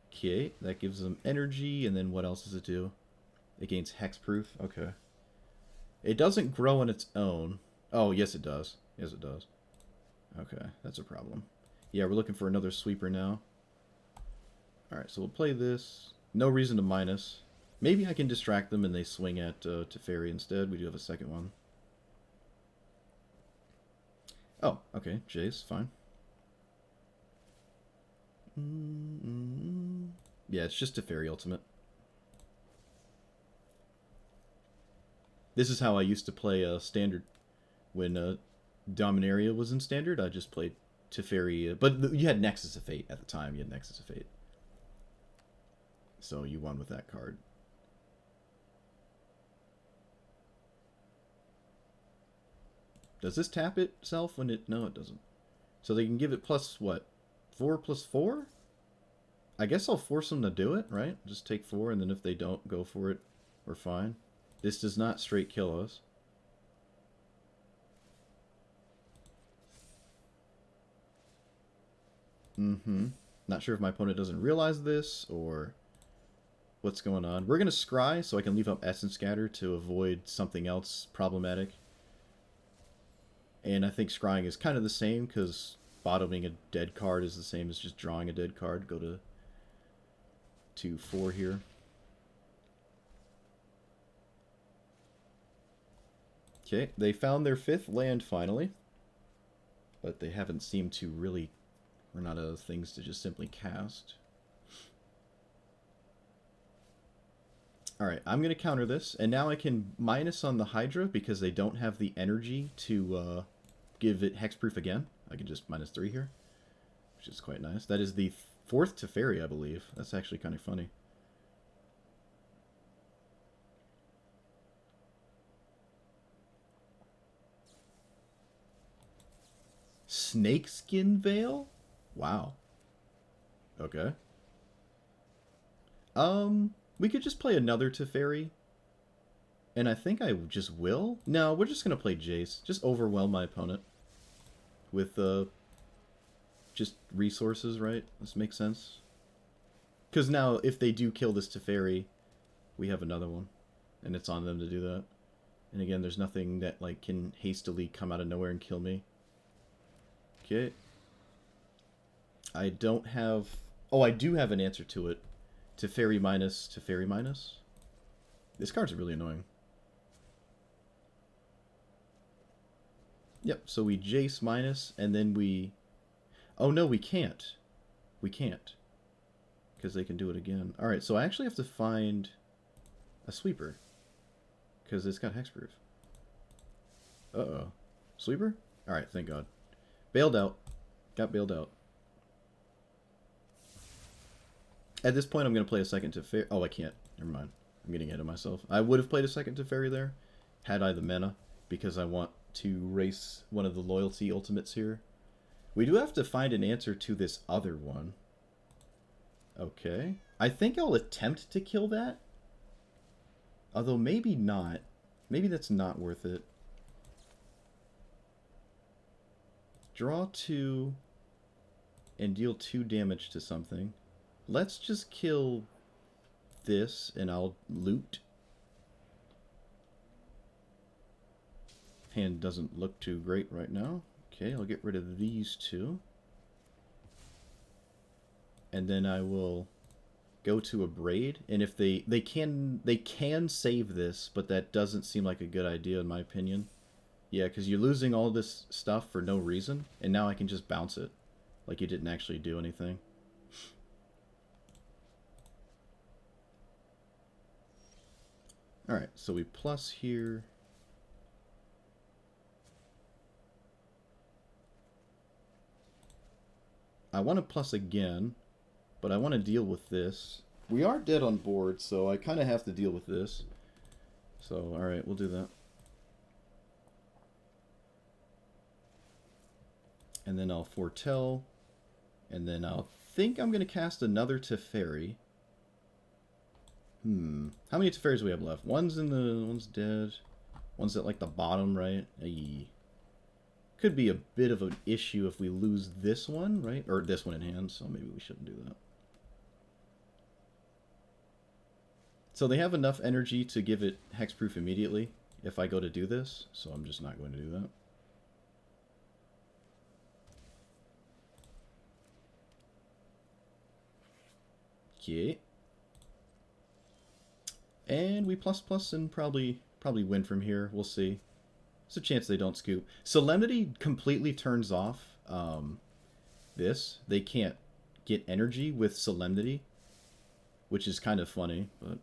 Okay, that gives them energy, and then what else does it do? It gains hexproof. Okay. It doesn't grow on its own. Oh, yes it does. Yes it does. Okay, that's a problem. Yeah, we're looking for another sweeper now. Alright, so we'll play this. No reason to minus. Maybe I can distract them and they swing at Teferi instead. We do have a second one. Oh, okay. Jace, fine. Yeah, it's just Teferi Ultimate. This is how I used to play Standard. When Dominaria was in Standard, I just played Teferi. But you had Nexus of Fate at the time. You had Nexus of Fate. So you won with that card. Does this tap itself when it... No, it doesn't. So they can give it plus, what? 4 plus 4? I guess I'll force them to do it, right? Just take 4, and then if they don't go for it, we're fine. This does not straight kill us. Not sure if my opponent doesn't realize this or what's going on. We're going to scry so I can leave up Essence Scatter to avoid something else problematic. And I think scrying is kind of the same because bottoming a dead card is the same as just drawing a dead card. Go to 2-4 here. Okay, they found their 5th land finally. But they haven't seemed to really run out of things to just simply cast. Alright, I'm going to counter this, and now I can minus on the Hydra because they don't have the energy to give it hexproof again. I can just -3 here, which is quite nice. That is the 4th Teferi, I believe. That's actually kind of funny. Snakeskin Veil? Wow. Okay. We could just play another Teferi. And I think I just will. No, we're just going to play Jace. Just overwhelm my opponent. With, just resources, right? This makes sense. Because now, if they do kill this Teferi, we have another one. And it's on them to do that. And again, there's nothing that, like, can hastily come out of nowhere and kill me. Okay. I don't have... Oh, I do have an answer to it. Teferi minus, Teferi minus. This card's really annoying. Yep, so we Jace minus, and then we... Oh, no, we can't. We can't. Because they can do it again. Alright, so I actually have to find a sweeper. Because it's got hexproof. Uh-oh. Sweeper? Alright, thank God. Bailed out. Got bailed out. At this point, I'm going to play a second Teferi. Oh, I can't. Never mind. I'm getting ahead of myself. I would have played a second Teferi there, had I the mana, because I want to race one of the loyalty ultimates here. We do have to find an answer to this other one. Okay. I think I'll attempt to kill that. Although maybe not. Maybe that's not worth it. Draw 2 and deal 2 damage to something. Let's just kill this and I'll loot. Hand doesn't look too great right now. Okay, I'll get rid of these 2. And then I will go to a braid. And if they can save this, but that doesn't seem like a good idea in my opinion. Yeah, because you're losing all this stuff for no reason, and now I can just bounce it. Like you didn't actually do anything. Alright, so we plus here. I want to plus again, but I want to deal with this. We are dead on board, so I kind of have to deal with this. So, alright, we'll do that. And then I'll foretell. And then I'll think I'm going to cast another Teferi. How many Teferis do we have left? One's dead. One's at like the bottom, right? Aye. Could be a bit of an issue if we lose this one, right? Or this one in hand, so maybe we shouldn't do that. So they have enough energy to give it hexproof immediately if I go to do this, so I'm just not going to do that. Okay. And we plus and probably win from here. We'll see. There's a chance they don't scoop. Solemnity completely turns off this. They can't get energy with Solemnity, which is kind of funny, but...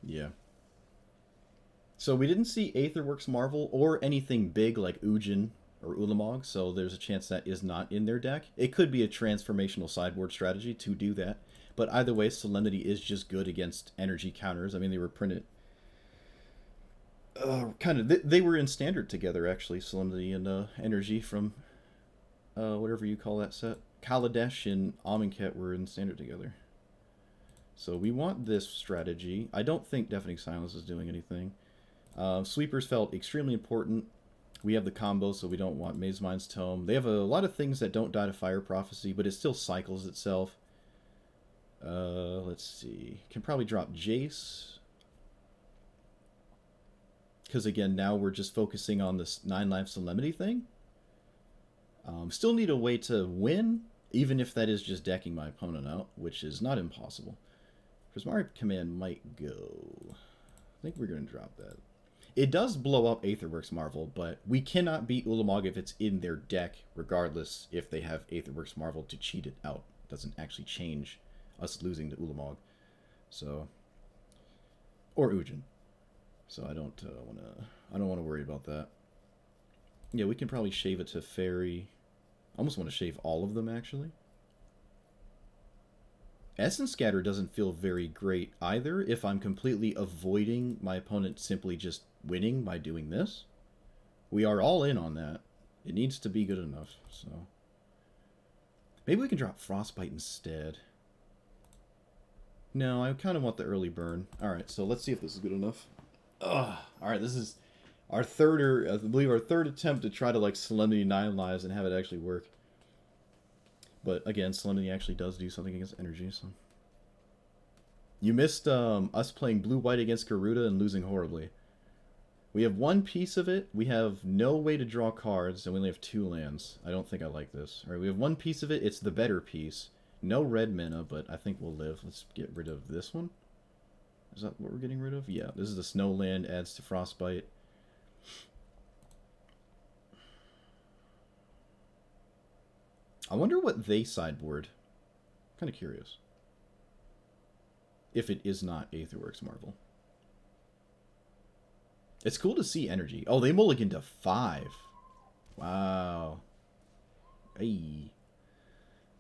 Yeah. So we didn't see Aetherworks Marvel or anything big like Ujin or Ulamog, so there's a chance that is not in their deck. It could be a transformational sideboard strategy to do that, but either way, Solemnity is just good against energy counters. I mean, they were printed kind of, they were in Standard together, actually, Solemnity and Energy from whatever you call that set. Kaladesh and Amonkhet were in Standard together. So we want this strategy. I don't think Deafening Silence is doing anything. Sweepers felt extremely important. We have the combo, so we don't want Mazemind's Tome. They have a lot of things that don't die to Fire Prophecy, but it still cycles itself. Let's see. Can probably drop Jace. Because again, now we're just focusing on this 9-life Solemnity thing. Still need a way to win, even if that is just decking my opponent out, which is not impossible. Prismari Command might go. I think we're going to drop that. It does blow up Aetherworks Marvel, but we cannot beat Ulamog if it's in their deck, regardless if they have Aetherworks Marvel to cheat it out. It doesn't actually change us losing to Ulamog. So, or Ujin. So I don't want to worry about that. Yeah, we can probably shave it to Teferi. I almost want to shave all of them, actually. Essence Scatter doesn't feel very great either if I'm completely avoiding my opponent simply just winning by doing this. We are all in on that. It needs to be good enough, so... Maybe we can drop Frostbite instead. No, I kind of want the early burn. Alright, so let's see if this is good enough. Alright, this is our third, or I believe our third attempt to try to, like, Solemnity 9 lives and have it actually work. But, again, Solemnity actually does do something against energy, so... You missed us playing blue-white against Garuda and losing horribly. We have one piece of it. We have no way to draw cards, and we only have 2 lands. I don't think I like this. Alright, we have one piece of it. It's the better piece. No red mana, but I think we'll live. Let's get rid of this one. Is that what we're getting rid of? Yeah, this is the snow land, adds to Frostbite. I wonder what they sideboard. Kind of curious. If it is not Aetherworks Marvel. It's cool to see energy. Oh, they mulliganed to 5. Wow. Hey.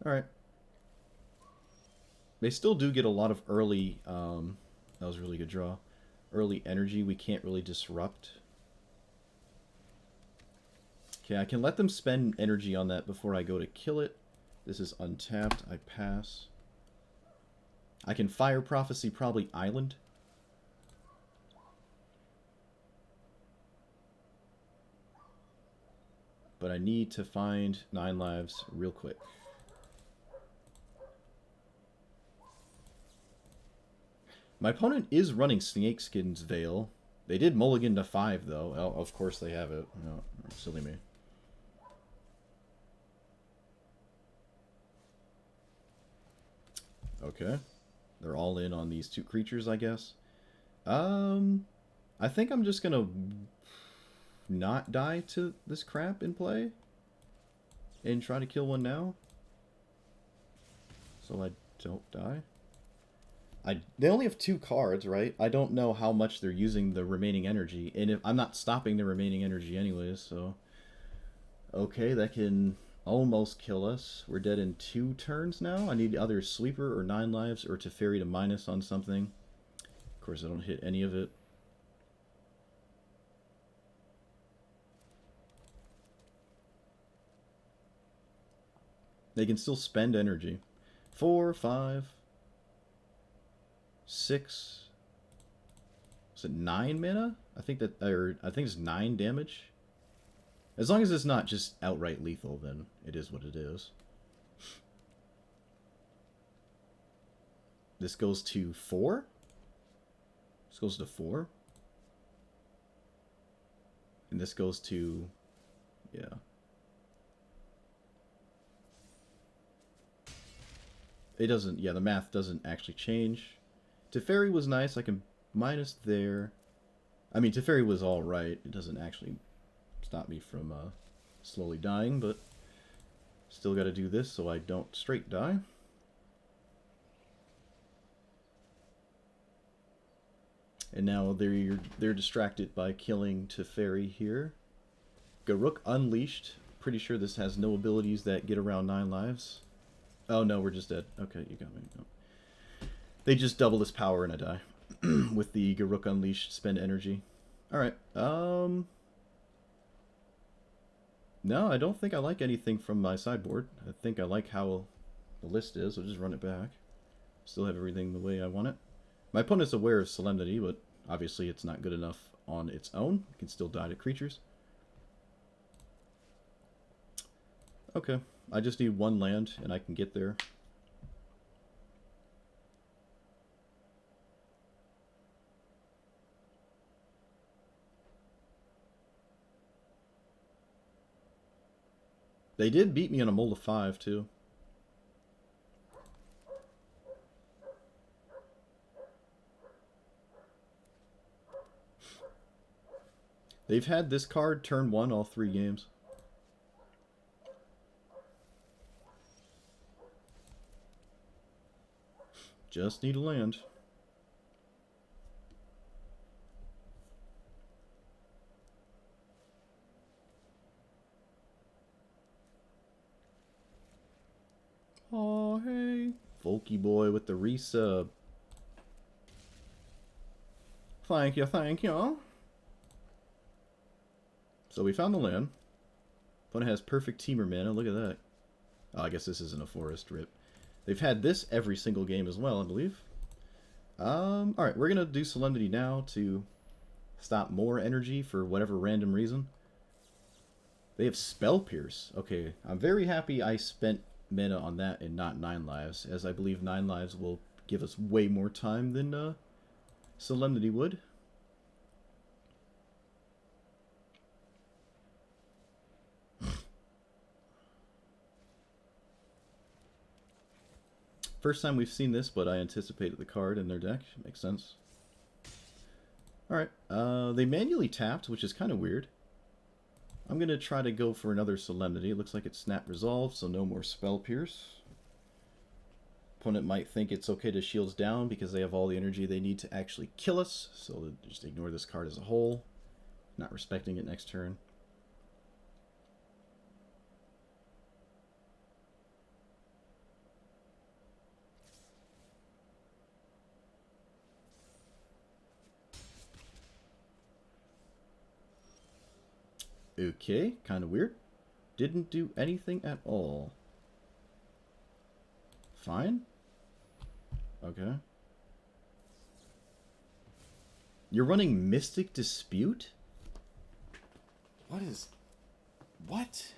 Alright. They still do get a lot of early... that was a really good draw. Early energy we can't really disrupt. Okay, I can let them spend energy on that before I go to kill it. This is untapped. I pass. I can Fire Prophecy, probably Island. But I need to find 9 lives real quick. My opponent is running Snakeskin's Veil. They did mulligan to 5, though. Oh, of course they have it. No, silly me. Okay. They're all in on these 2 creatures, I guess. I think I'm just gonna not die to this crap in play. And try to kill one now. So I don't die. They only have 2 cards, right? I don't know how much they're using the remaining energy. And if I'm not stopping the remaining energy anyways, so... Okay, that can almost kill us. We're dead in 2 turns now. I need either Sweeper or 9 lives or Teferi to minus on something. Of course, I don't hit any of it. They can still spend energy. 4, 5... 6. Is it 9 mana? I think it's 9 damage. As long as it's not just outright lethal, then it is what it is. This goes to 4? This goes to 4? And this goes to... yeah. It doesn't... yeah, the math doesn't actually change. Teferi was nice. I can minus there. I mean, Teferi was alright. It doesn't actually stop me from slowly dying, but still got to do this so I don't straight die. And now they're distracted by killing Teferi here. Garruk Unleashed. Pretty sure this has no abilities that get around 9 lives. Oh no, we're just dead. Okay, you got me. No. They just double this power and I die. With the Garruk Unleashed spend energy. Alright, no, I don't think I like anything from my sideboard. I think I like how the list is. I'll just run it back. Still have everything the way I want it. My opponent's aware of Solemnity, but obviously it's not good enough on its own. It can still die to creatures. Okay, I just need one land and I can get there. They did beat me on a mold of 5 too. They've had this card turn 1 all 3 games. Just need a land. Oh, hey. Volky boy with the resub. Thank you, thank you. So we found the land. Opponent has perfect teamer mana. Look at that. Oh, I guess this isn't a forest rip. They've had this every single game as well, I believe. Alright, we're going to do Solemnity now to stop more energy for whatever random reason. They have Spell Pierce. Okay, I'm very happy I spent mana on that and not 9 lives, as I believe 9 lives will give us way more time than Solemnity would. First time we've seen this, but I anticipated the card in their deck. Makes sense. Alright, they manually tapped, which is kind of weird. I'm going to try to go for another Solemnity. It looks like it's Snap Resolve, so no more Spell Pierce. Opponent might think it's okay to shields down because they have all the energy they need to actually kill us, so just ignore this card as a whole. Not respecting it next turn. Okay, kind of weird. Didn't do anything at all. Fine. Okay. You're running Mystic Dispute? What is... What?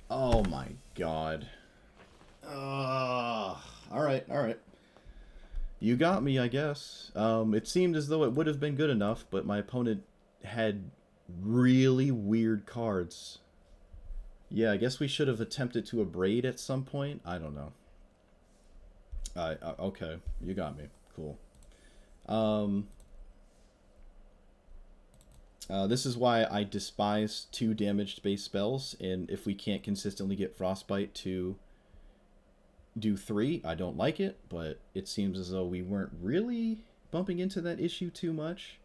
Oh my god. Alright, alright. You got me, I guess. It seemed as though it would have been good enough, but my opponent had really weird cards. Yeah, I guess we should have attempted to abrade at some point. I don't know. Okay, you got me. Cool. This is why I despise 2 damaged base spells, and if we can't consistently get Frostbite to do 3, I don't like it, but it seems as though we weren't really bumping into that issue too much.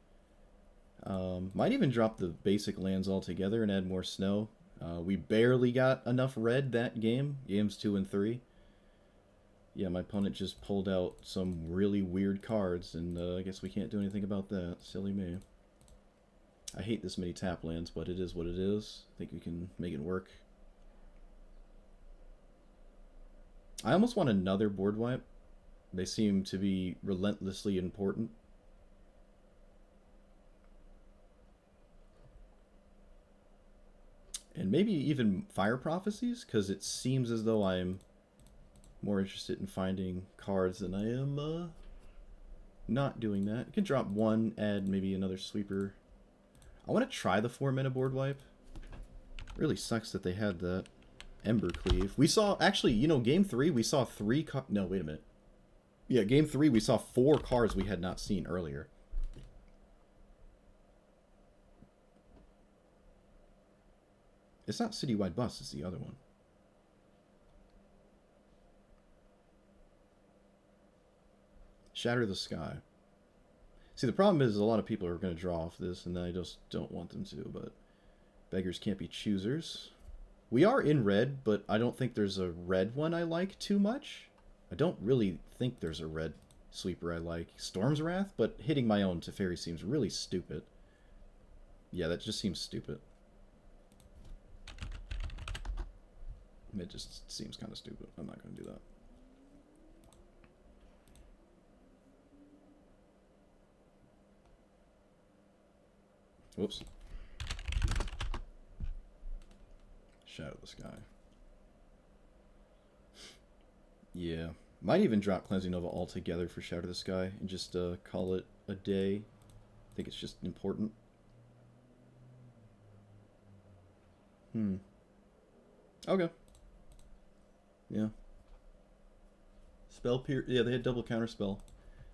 Might even drop the basic lands altogether and add more snow. We barely got enough red that game, games 2 and 3. Yeah, my opponent just pulled out some really weird cards, and I guess we can't do anything about that. Silly me. I hate this many tap lands, but it is what it is. I think we can make it work. I almost want another board wipe. They seem to be relentlessly important. And maybe even Fire Prophecies, because it seems as though I'm more interested in finding cards than I am not doing that. You can drop 1, add maybe another sweeper. I want to try the 4-mana board wipe. Really sucks that they had that. Ember Cleave. We saw, actually, you know, game 3, we saw 3 no, wait a minute. Yeah, game 3, we saw 4 cards we had not seen earlier. It's not Citywide Bust, it's the other one. Shatter the Sky. See, the problem is a lot of people are going to draw off this, and I just don't want them to, but beggars can't be choosers. We are in red, but I don't think there's a red one I like too much. I don't really think there's a red sweeper I like. Storm's Wrath, but hitting my own Teferi seems really stupid. Yeah, that just seems stupid. It just seems kind of stupid. I'm not going to do that. Whoops. Shatter the Sky. Yeah. Might even drop Cleansing Nova altogether for Shatter the Sky and just call it a day. I think it's just important. Okay. Yeah. Spell Pierce. Yeah, they had double counterspell.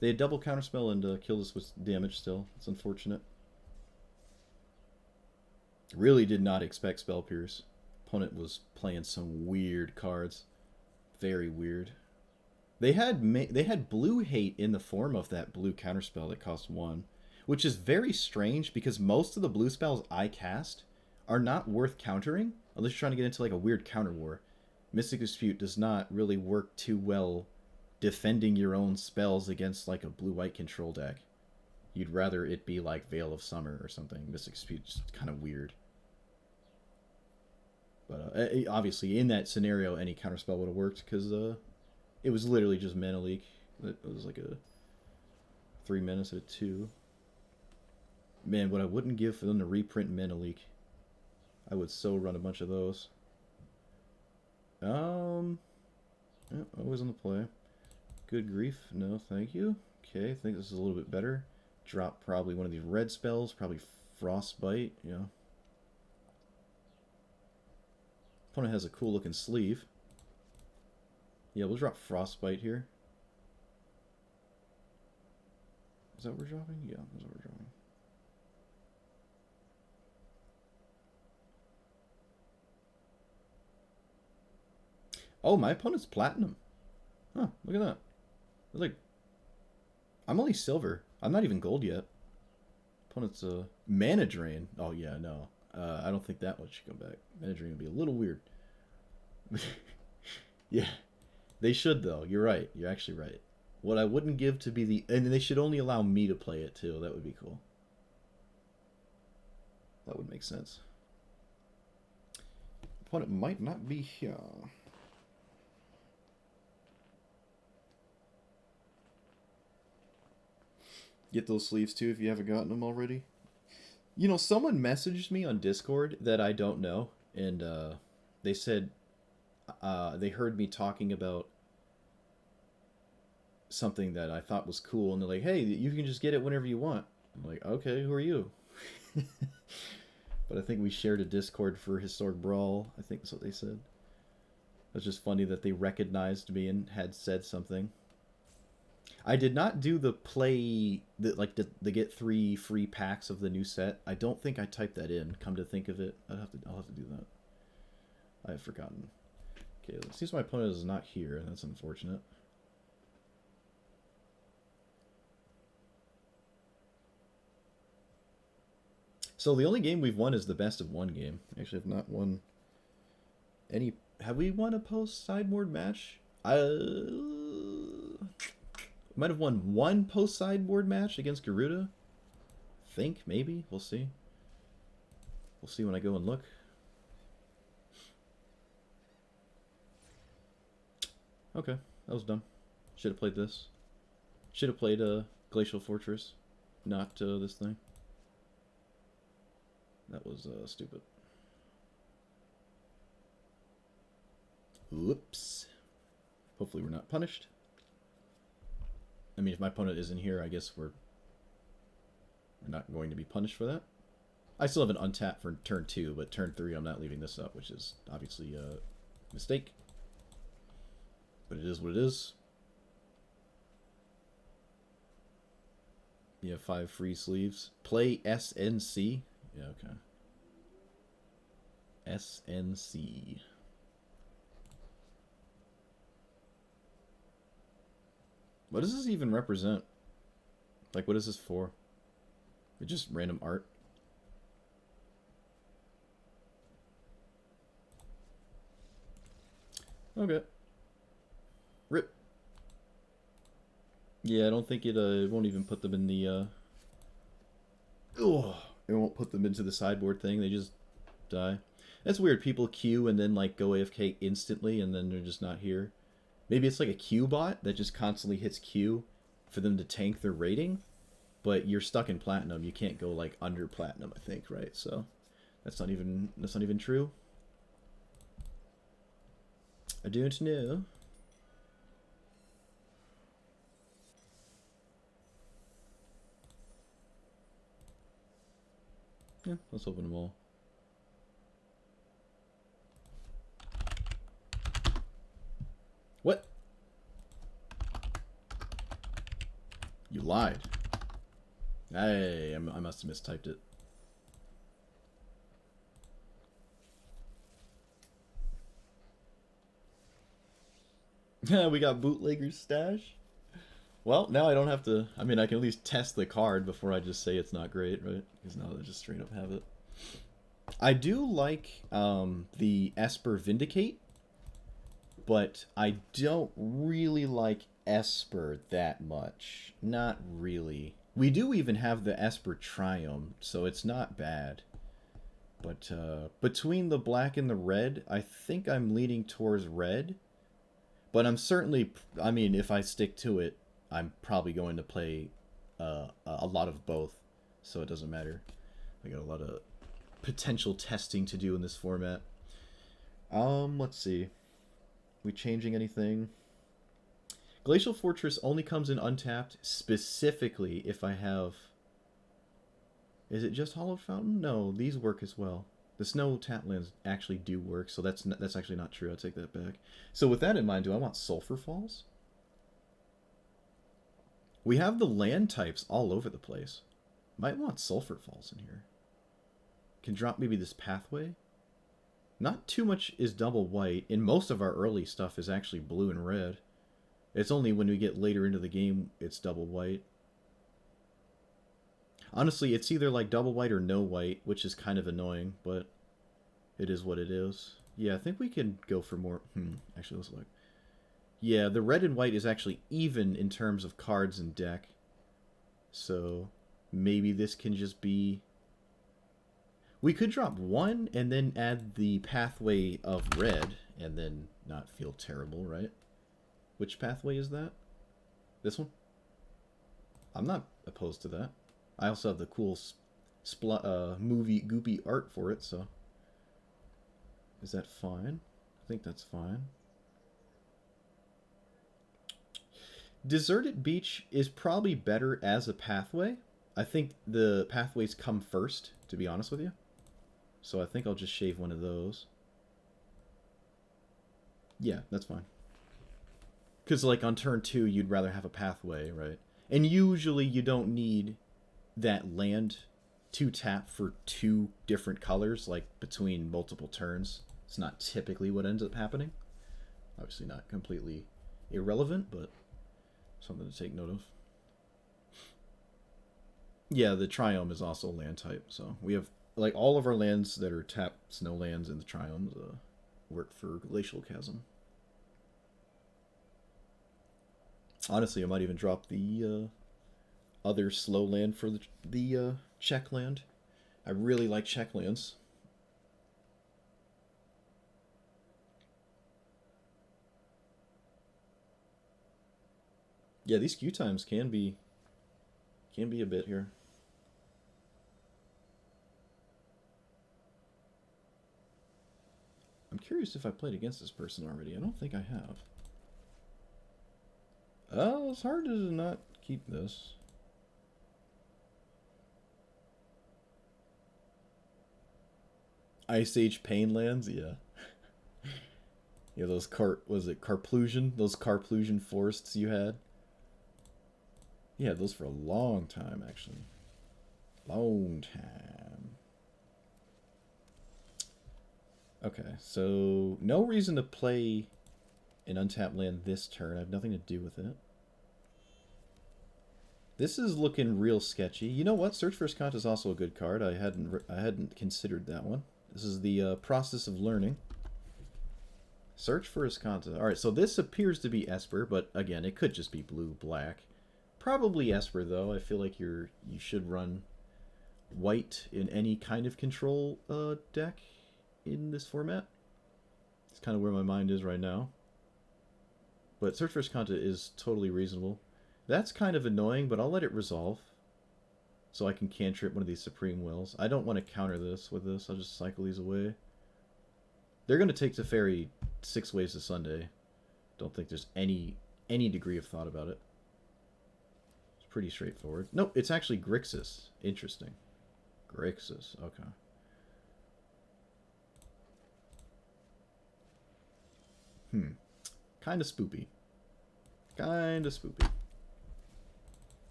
They had double counterspell and killed us with damage still. It's unfortunate. Really did not expect Spell Pierce. Opponent was playing some weird cards. Very weird. They had blue hate in the form of that blue counterspell that cost 1, which is very strange because most of the blue spells I cast are not worth countering unless you're trying to get into like a weird counter war. Mystic Dispute does not really work too well defending your own spells against like a blue-white control deck. You'd rather it be like Veil of Summer or something. Mystic Dispute's kind of weird. But obviously, in that scenario, any counterspell would have worked because it was literally just mana leak. It was like a 3 mana instead of 2. Man, what I wouldn't give for them to reprint mana leak. I would so run a bunch of those. Yeah, always on the play. Good grief. No, thank you. Okay, I think this is a little bit better. Drop probably one of these red spells. Probably Frostbite. Yeah. Opponent has a cool looking sleeve. Yeah, we'll drop Frostbite here. Is that what we're dropping? Yeah, that's what we're dropping. Oh, my opponent's platinum. Huh, look at that. It's like, I'm only silver. I'm not even gold yet. Opponent's mana drain. Oh yeah, no. I don't think that one should come back. Mana drain would be a little weird. Yeah. They should though. You're right. You're actually right. What I wouldn't give to be the... And they should only allow me to play it too. That would be cool. That would make sense. Opponent might not be here. Get those sleeves too if you haven't gotten them already. You know, someone messaged me on Discord that I don't know, and they said they heard me talking about something that I thought was cool, and they're like, hey, you can just get it whenever you want. I'm like, okay, who are you? But I think we shared a Discord for Historic Brawl. I think that's what they said. It's just funny that they recognized me and had said something. I did not do the play, the get 3 free packs of the new set. I don't think I typed that in. Come to think of it, I'll have to do that. I have forgotten. Okay, it seems my opponent is not here. That's unfortunate. So the only game we've won is the best of 1 game. Actually, I've not won any. Have we won a post sideboard match? Might have won 1 post sideboard match against Garuda. Think maybe. We'll see. We'll see when I go and look. Okay, that was dumb. Should have played this. Should have played Glacial Fortress, not this thing. That was stupid. Whoops. Hopefully we're not punished. I mean, if my opponent isn't here, I guess we're not going to be punished for that. I still have an untap for turn 2, but turn 3 I'm not leaving this up, which is obviously a mistake. But it is what it is. You have 5 free sleeves. Play SNC. Yeah, okay. SNC. What does this even represent? Like, what is this for? It's just random art. Okay. Rip. Yeah, I don't think it won't even put them in the it won't put them into the sideboard thing. They just die. That's weird. People queue and then like go AFK instantly and then they're just not here. Maybe it's like a Q bot that just constantly hits Q for them to tank their rating, but you're stuck in platinum. You can't go like under platinum, I think, right? So that's not even true. I don't know. Yeah, let's open them all. What? You lied. Hey, I must have mistyped it. Yeah, we got Bootlegger's Stash. Well, now I don't have to... I mean, I can at least test the card before I just say it's not great, right? Because now I just straight up have it. I do like the Esper Vindicate, but I don't really like Esper that much. Not really. We do even have the Esper Triome, so it's not bad. But between the black and the red, I think I'm leaning towards red. But I'm certainly... I mean, if I stick to it, I'm probably going to play a lot of both, so it doesn't matter. I got a lot of potential testing to do in this format. Let's see. We changing anything? Glacial Fortress only comes in untapped specifically if I have... Is it just Hallowed Fountain? No, these work as well. The snow tap lands actually do work, so that's actually not true. I take that back. So with that in mind, do I want Sulphur Falls? We have the land types all over the place. Might want Sulphur Falls in here. Can drop maybe this Pathway. Not too much is double white, and most of our early stuff is actually blue and red. It's only when we get later into the game it's double white. Honestly, it's either like double white or no white, which is kind of annoying, but it is what it is. Yeah, I think we can go for more... actually, let's look. Yeah, the red and white is actually even in terms of cards and deck. So maybe this can just be... We could drop one and then add the Pathway of red and then not feel terrible, right? Which pathway is that? This one? I'm not opposed to that. I also have the cool movie goopy art for it, so... Is that fine? I think that's fine. Deserted Beach is probably better as a pathway. I think the pathways come first, to be honest with you. So I think I'll just shave one of those. Yeah, that's fine. Because, like, on turn 2, you'd rather have a pathway, right? And usually you don't need that land to tap for 2 different colors, like, between multiple turns. It's not typically what ends up happening. Obviously not completely irrelevant, but something to take note of. Yeah, the Triome is also land type, so we have, like, all of our lands that are tap snow lands in the Triomes work for Glacial Chasm. Honestly, I might even drop the other slow land for the check land. I really like check lands. Yeah, these queue times can be a bit here. I'm curious if I played against this person already. I don't think I have. Oh, it's hard to not keep this. Ice Age Painlands, yeah. Yeah, those Carplusion? Those Carplusion forests you had? Yeah, those for a long time, actually. Long time. Okay, so no reason to play an untapped land this turn. I have nothing to do with it. This is looking real sketchy. You know what? Search for Escanta is also a good card. I hadn't considered that one. This is the process of learning. Search for Escanta. Alright, so this appears to be Esper, but again, it could just be blue-black. Probably Esper, though. I feel like you should run white in any kind of control deck in this format. It's kind of where my mind is right now. But Search for Skanta is totally reasonable. That's kind of annoying, but I'll let it resolve. So I can cantrip one of these Supreme Wills. I don't want to counter this with this. I'll just cycle these away. They're going to take Teferi 6 ways to Sunday. Don't think there's any degree of thought about it. It's pretty straightforward. Nope, it's actually Grixis. Interesting. Grixis, okay. Kind of spoopy. Kind of spoopy.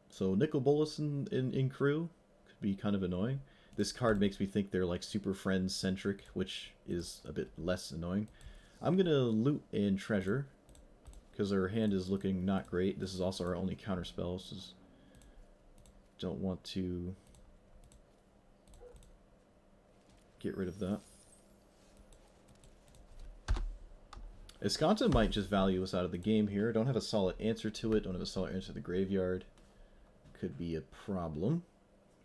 So Nicol Bolas in crew could be kind of annoying. This card makes me think they're like Super Friends centric, which is a bit less annoying. I'm gonna loot and treasure because our hand is looking not great. This is also our only counter spell, so don't want to get rid of that. Escanta might just value us out of the game here. Don't have a solid answer to it. Don't have a solid answer to the graveyard. Could be a problem.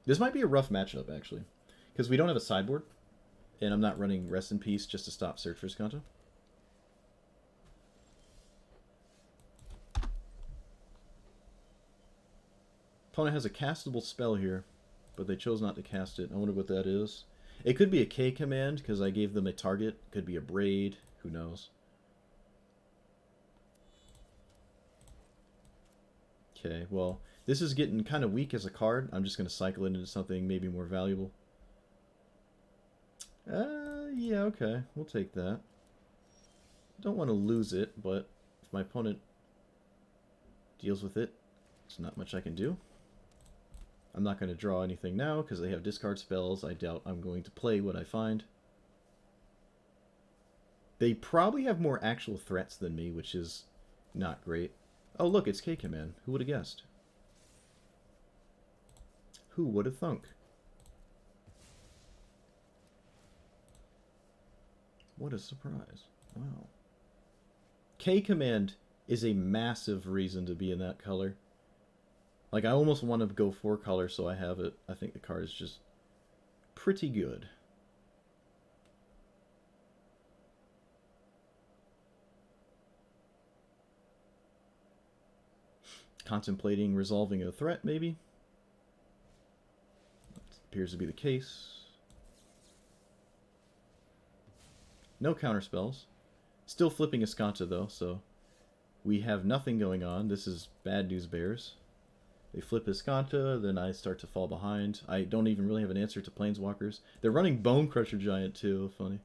This might be a rough matchup, actually. Because we don't have a sideboard. And I'm not running Rest in Peace just to stop Search for Escanta. Opponent has a castable spell here, but they chose not to cast it. I wonder what that is. It could be a K command, because I gave them a target. Could be a Braid. Who knows? Okay, well, this is getting kind of weak as a card. I'm just going to cycle it into something maybe more valuable. Yeah, okay. We'll take that. Don't want to lose it, but if my opponent deals with it, there's not much I can do. I'm not going to draw anything now because they have discard spells. I doubt I'm going to play what I find. They probably have more actual threats than me, which is not great. Oh, look, it's K-Command. Who would have guessed? Who would have thunk? What a surprise. Wow. K-Command is a massive reason to be in that color. Like, I almost want to go 4 color so I have it. I think the card is just pretty good. Contemplating resolving a threat, maybe? That appears to be the case. No counter spells. Still flipping Escanta, though, so we have nothing going on. This is bad news bears. They flip Escanta, then I start to fall behind. I don't even really have an answer to Planeswalkers. They're running Bonecrusher Giant, too. Funny.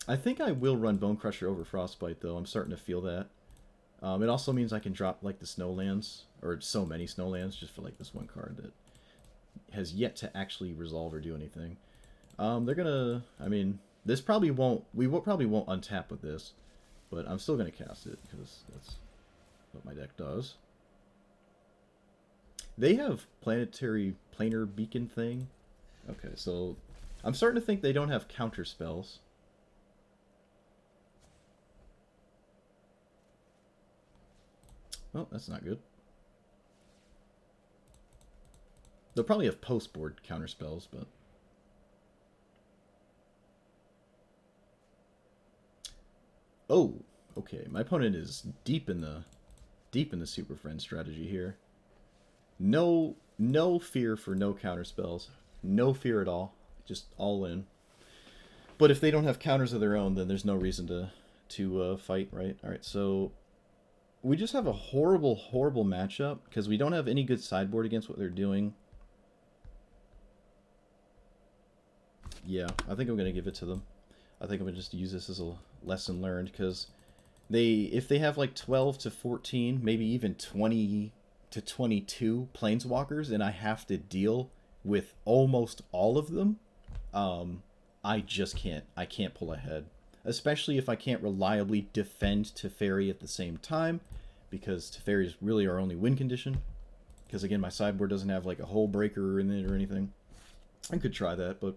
I think I will run Bonecrusher over Frostbite, though. I'm starting to feel that. It also means I can drop, like, the Snowlands, or so many Snowlands, just for, like, this one card that has yet to actually resolve or do anything. They're gonna... I mean, this probably won't... We probably won't untap with this, but I'm still gonna cast it, because that's what my deck does. They have planar beacon thing. Okay, so I'm starting to think they don't have counter spells. Oh, that's not good. They'll probably have post-board counter spells, but... Oh, okay. My opponent is deep in the Super Friends strategy here. No fear for no counter spells. No fear at all. Just all in. But if they don't have counters of their own, then there's no reason to fight, right? All right, so we just have a horrible, horrible matchup because we don't have any good sideboard against what they're doing. Yeah, I think I'm going to give it to them. I think I'm going to just use this as a lesson learned because if they have like 12 to 14, maybe even 20 to 22 Planeswalkers and I have to deal with almost all of them, I just can't. I can't pull ahead. Especially if I can't reliably defend Teferi at the same time, because Teferi is really our only win condition. Because again, my sideboard doesn't have like a Hullbreaker in it or anything. I could try that, but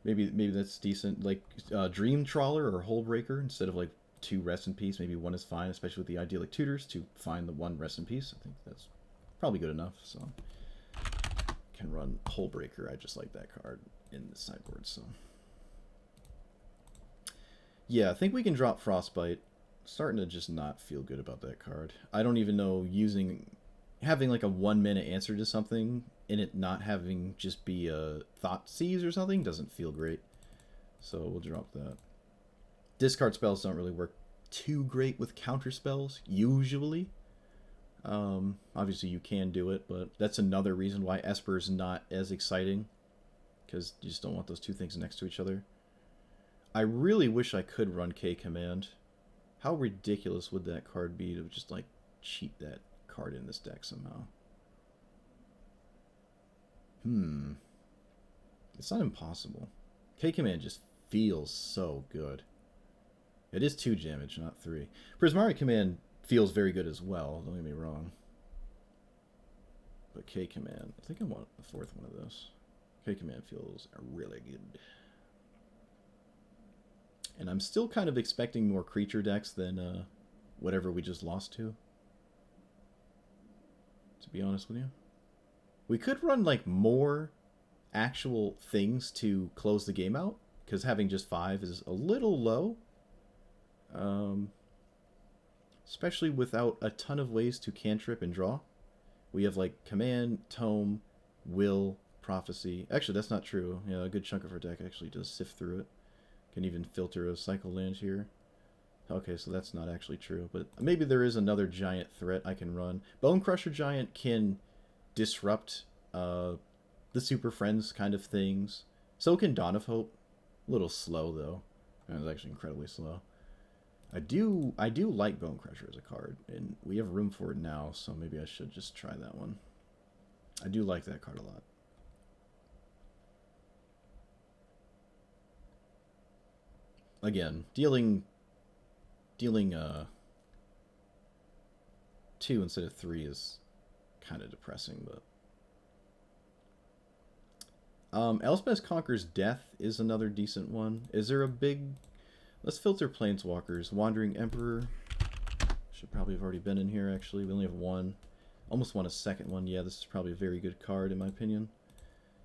Maybe that's decent. Like Dream Trawler or Hullbreaker instead of like 2 rest in peace. Maybe 1 is fine, especially with the Idyllic Tutors to find the 1 rest in peace. I think that's probably good enough. So can run Hullbreaker. I just like that card in the sideboard. So yeah, I think we can drop Frostbite. Starting to just not feel good about that card. I don't even know having like a 1-minute answer to something and it not having just be a Thoughtseize or something doesn't feel great. So we'll drop that. Discard spells don't really work too great with counter spells, usually. Obviously you can do it, but that's another reason why Esper is not as exciting. Because you just don't want those 2 things next to each other. I really wish I could run K Command. How ridiculous would that card be to just like cheat that card in this deck somehow? It's not impossible. K Command just feels so good. It is 2 damage, not 3. Prismari Command feels very good as well, don't get me wrong. But K Command, I think I want the 4th one of those. K Command feels really good. And I'm still kind of expecting more creature decks than whatever we just lost to be honest with you. We could run like more actual things to close the game out, because having just 5 is a little low. Especially without a ton of ways to cantrip and draw. We have like Command, Tome, Will, Prophecy. Actually, that's not true. Yeah, a good chunk of our deck actually does sift through it. Can even filter a cycle land here. Okay, so that's not actually true, but maybe there is another giant threat I can run. Bonecrusher Giant can disrupt the Super Friends kind of things. So can Dawn of Hope. A little slow though. It's actually incredibly slow. I do like Bonecrusher as a card, and we have room for it now, so maybe I should just try that one. I do like that card a lot. Again, dealing 2 instead of 3 is kind of depressing, but Elspeth Conquers Death is another decent one. Is there a big... Let's filter Planeswalkers. Wandering Emperor should probably have already been in here, actually. We only have 1. Almost want a second one. Yeah, this is probably a very good card, in my opinion.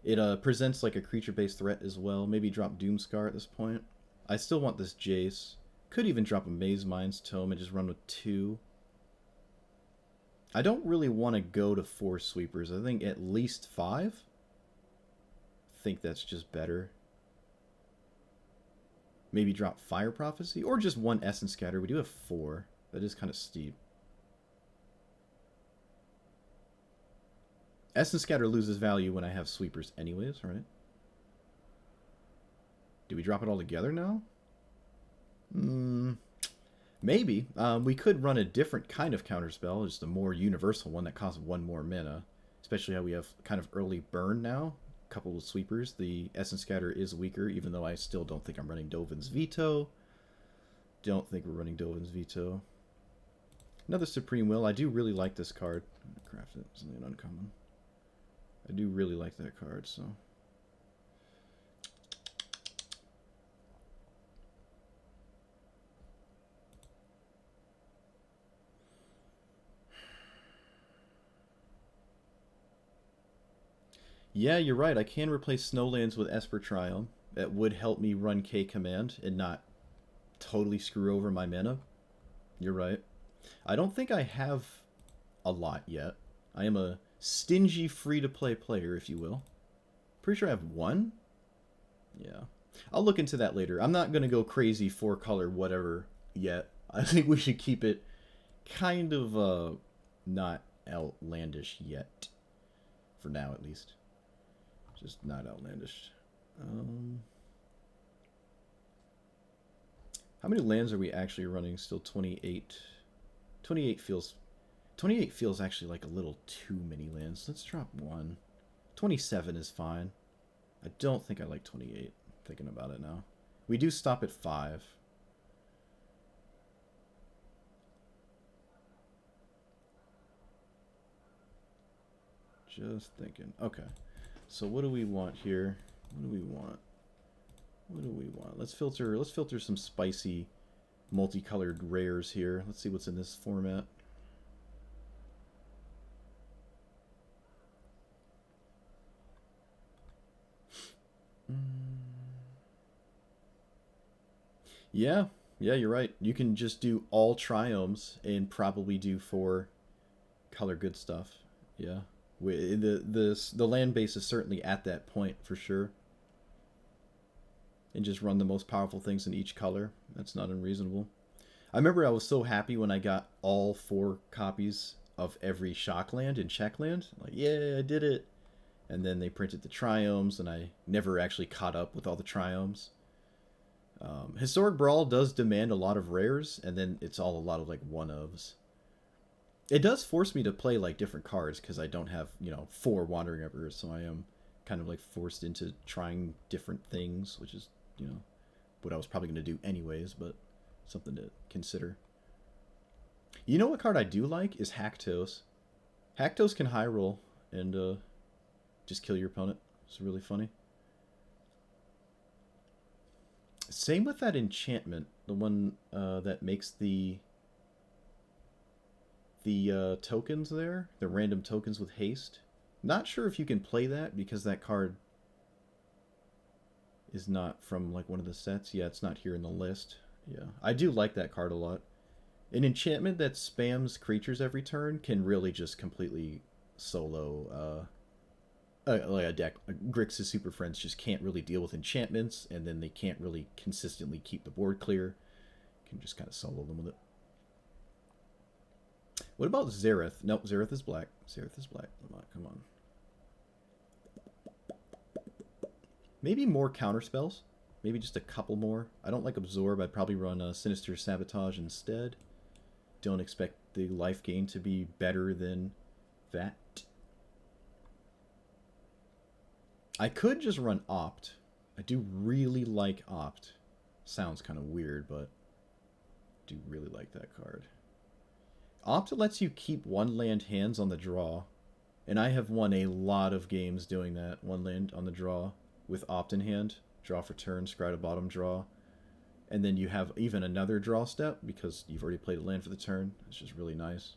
It presents like a creature-based threat as well. Maybe drop Doomskar at this point. I still want this Jace. Could even drop a Mazemind Tome and just run with 2. I don't really want to go to 4 sweepers. I think at least 5. I think that's just better. Maybe drop Fire Prophecy, or just 1 Essence Scatter. We do have 4. That is kind of steep. Essence Scatter loses value when I have sweepers anyways, right? Do we drop it all together now? Maybe. We could run a different kind of counterspell, just a more universal one that costs 1 more mana. Especially how we have kind of early burn now. Couple of sweepers. The Essence Scatter is weaker, even though I still don't think I'm running Dovin's Veto. Don't think we're running Dovin's Veto. Another Supreme Will. I do really like this card. I'm gonna craft it. It's only an uncommon. I do really like that card, so... Yeah, you're right. I can replace Snowlands with Esper Triome. That would help me run K Command and not totally screw over my mana. You're right. I don't think I have a lot yet. I am a stingy free-to-play player, if you will. Pretty sure I have 1? Yeah. I'll look into that later. I'm not going to go crazy 4-color whatever yet. I think we should keep it kind of not outlandish yet. For now, at least. Just not outlandish. How many lands are we actually running? Still 28. 28 feels actually like a little too many lands. Let's drop 1. 27 is fine. I don't think I like 28. Thinking about it now. We do stop at 5. Just thinking. Okay. So what do we want here? What do we want? What do we want? Let's filter some spicy multicolored rares here. Let's see what's in this format. Yeah, you're right. You can just do all triomes and probably do 4 color good stuff. Yeah. The land base is certainly at that point for sure. And just run the most powerful things in each color. That's not unreasonable. I remember I was so happy when I got all 4 copies of every Shockland and Checkland. Like, yeah, I did it. And then they printed the triomes, and I never actually caught up with all the triomes. Historic Brawl does demand a lot of rares, and then it's all a lot of like one-ofs. It does force me to play like different cards because I don't have 4 Wandering Embers, so I am kind of like forced into trying different things, which is what I was probably going to do anyways, but something to consider. You know what card I do like is Haktos. Haktos can high roll and just kill your opponent. It's really funny. Same with that enchantment, the one that makes the tokens there, the random tokens with haste. Not sure if you can play that because that card is not from like one of the sets. Yeah, it's not here in the list. Yeah, I do like that card a lot. An enchantment that spams creatures every turn can really just completely solo like a deck. Grixis Super Friends just can't really deal with enchantments, and then they can't really consistently keep the board clear. Can just kind of solo them with it. What about Zareth? Nope, Zareth is black. Zareth is black. Come on. Maybe more counter spells. Maybe just a couple more. I don't like Absorb. I'd probably run Sinister Sabotage instead. Don't expect the life gain to be better than that. I could just run Opt. I do really like Opt. Sounds kind of weird, but I do really like that card. Opt lets you keep 1 land hands on the draw, and I have won a lot of games doing that. 1 land on the draw with Opt in hand. Draw for turn, scry to bottom, draw. And then you have even another draw step because you've already played a land for the turn. It's just really nice.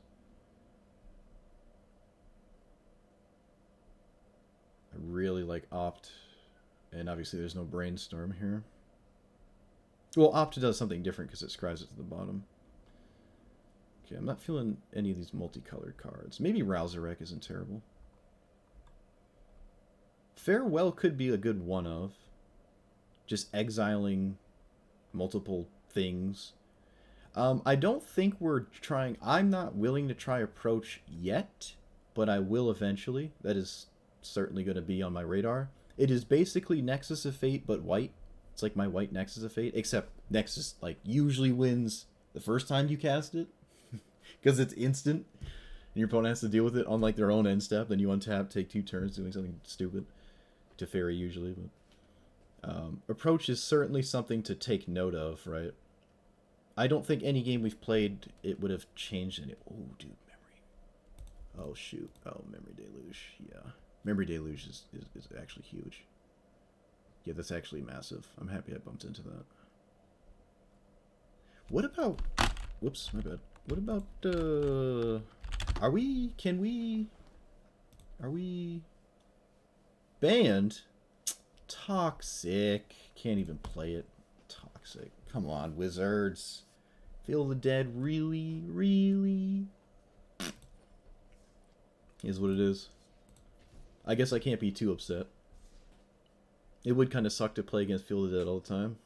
I really like Opt. And obviously there's no Brainstorm here. Well, Opt does something different because it scries it to the bottom. Okay, I'm not feeling any of these multicolored cards. Maybe Rousarek isn't terrible. Farewell could be a good one-of. Just exiling multiple things. I don't think we're trying... I'm not willing to try Approach yet, but I will eventually. That is certainly going to be on my radar. It is basically Nexus of Fate, but white. It's like my white Nexus of Fate, except Nexus like usually wins the first time you cast it. Because it's instant, and your opponent has to deal with it on like their own end step. Then you untap, take 2 turns doing something stupid. Teferi usually, but Approach is certainly something to take note of, right? I don't think any game we've played it would have changed any. Oh, dude, Memory. Oh shoot. Oh, Memory Deluge. Yeah, Memory Deluge is actually huge. Yeah, that's actually massive. I'm happy I bumped into that. What about? Whoops, my bad. What about, are we banned? Toxic. Can't even play it. Toxic. Come on, Wizards. Feel the Dead really is what it is. I guess I can't be too upset. It would kind of suck to play against Feel the Dead all the time.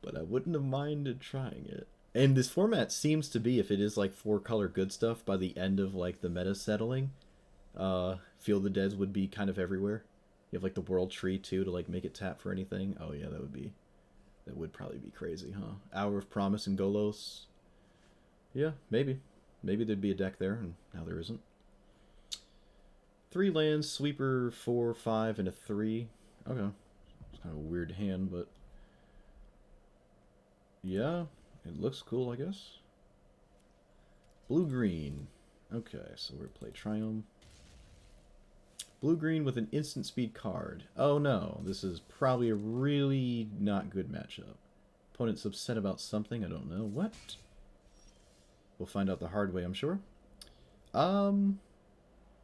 But I wouldn't have minded trying it. And this format seems to be, if it is like 4-color good stuff, by the end of like the meta settling, Feel the Deads would be kind of everywhere. You have like the World Tree too to like make it tap for anything. Oh yeah, that would probably be crazy, huh? Hour of Promise and Golos. Yeah, maybe there'd be a deck there, and now there isn't. 3 lands, sweeper, 4, 5, and a 3. Okay, it's kind of a weird hand, but yeah. It looks cool, I guess. Blue-green. Okay, so we're play Triome. Blue-green with an instant speed card. Oh no, this is probably a really not good matchup. Opponent's upset about something, I don't know. What? We'll find out the hard way, I'm sure. I'm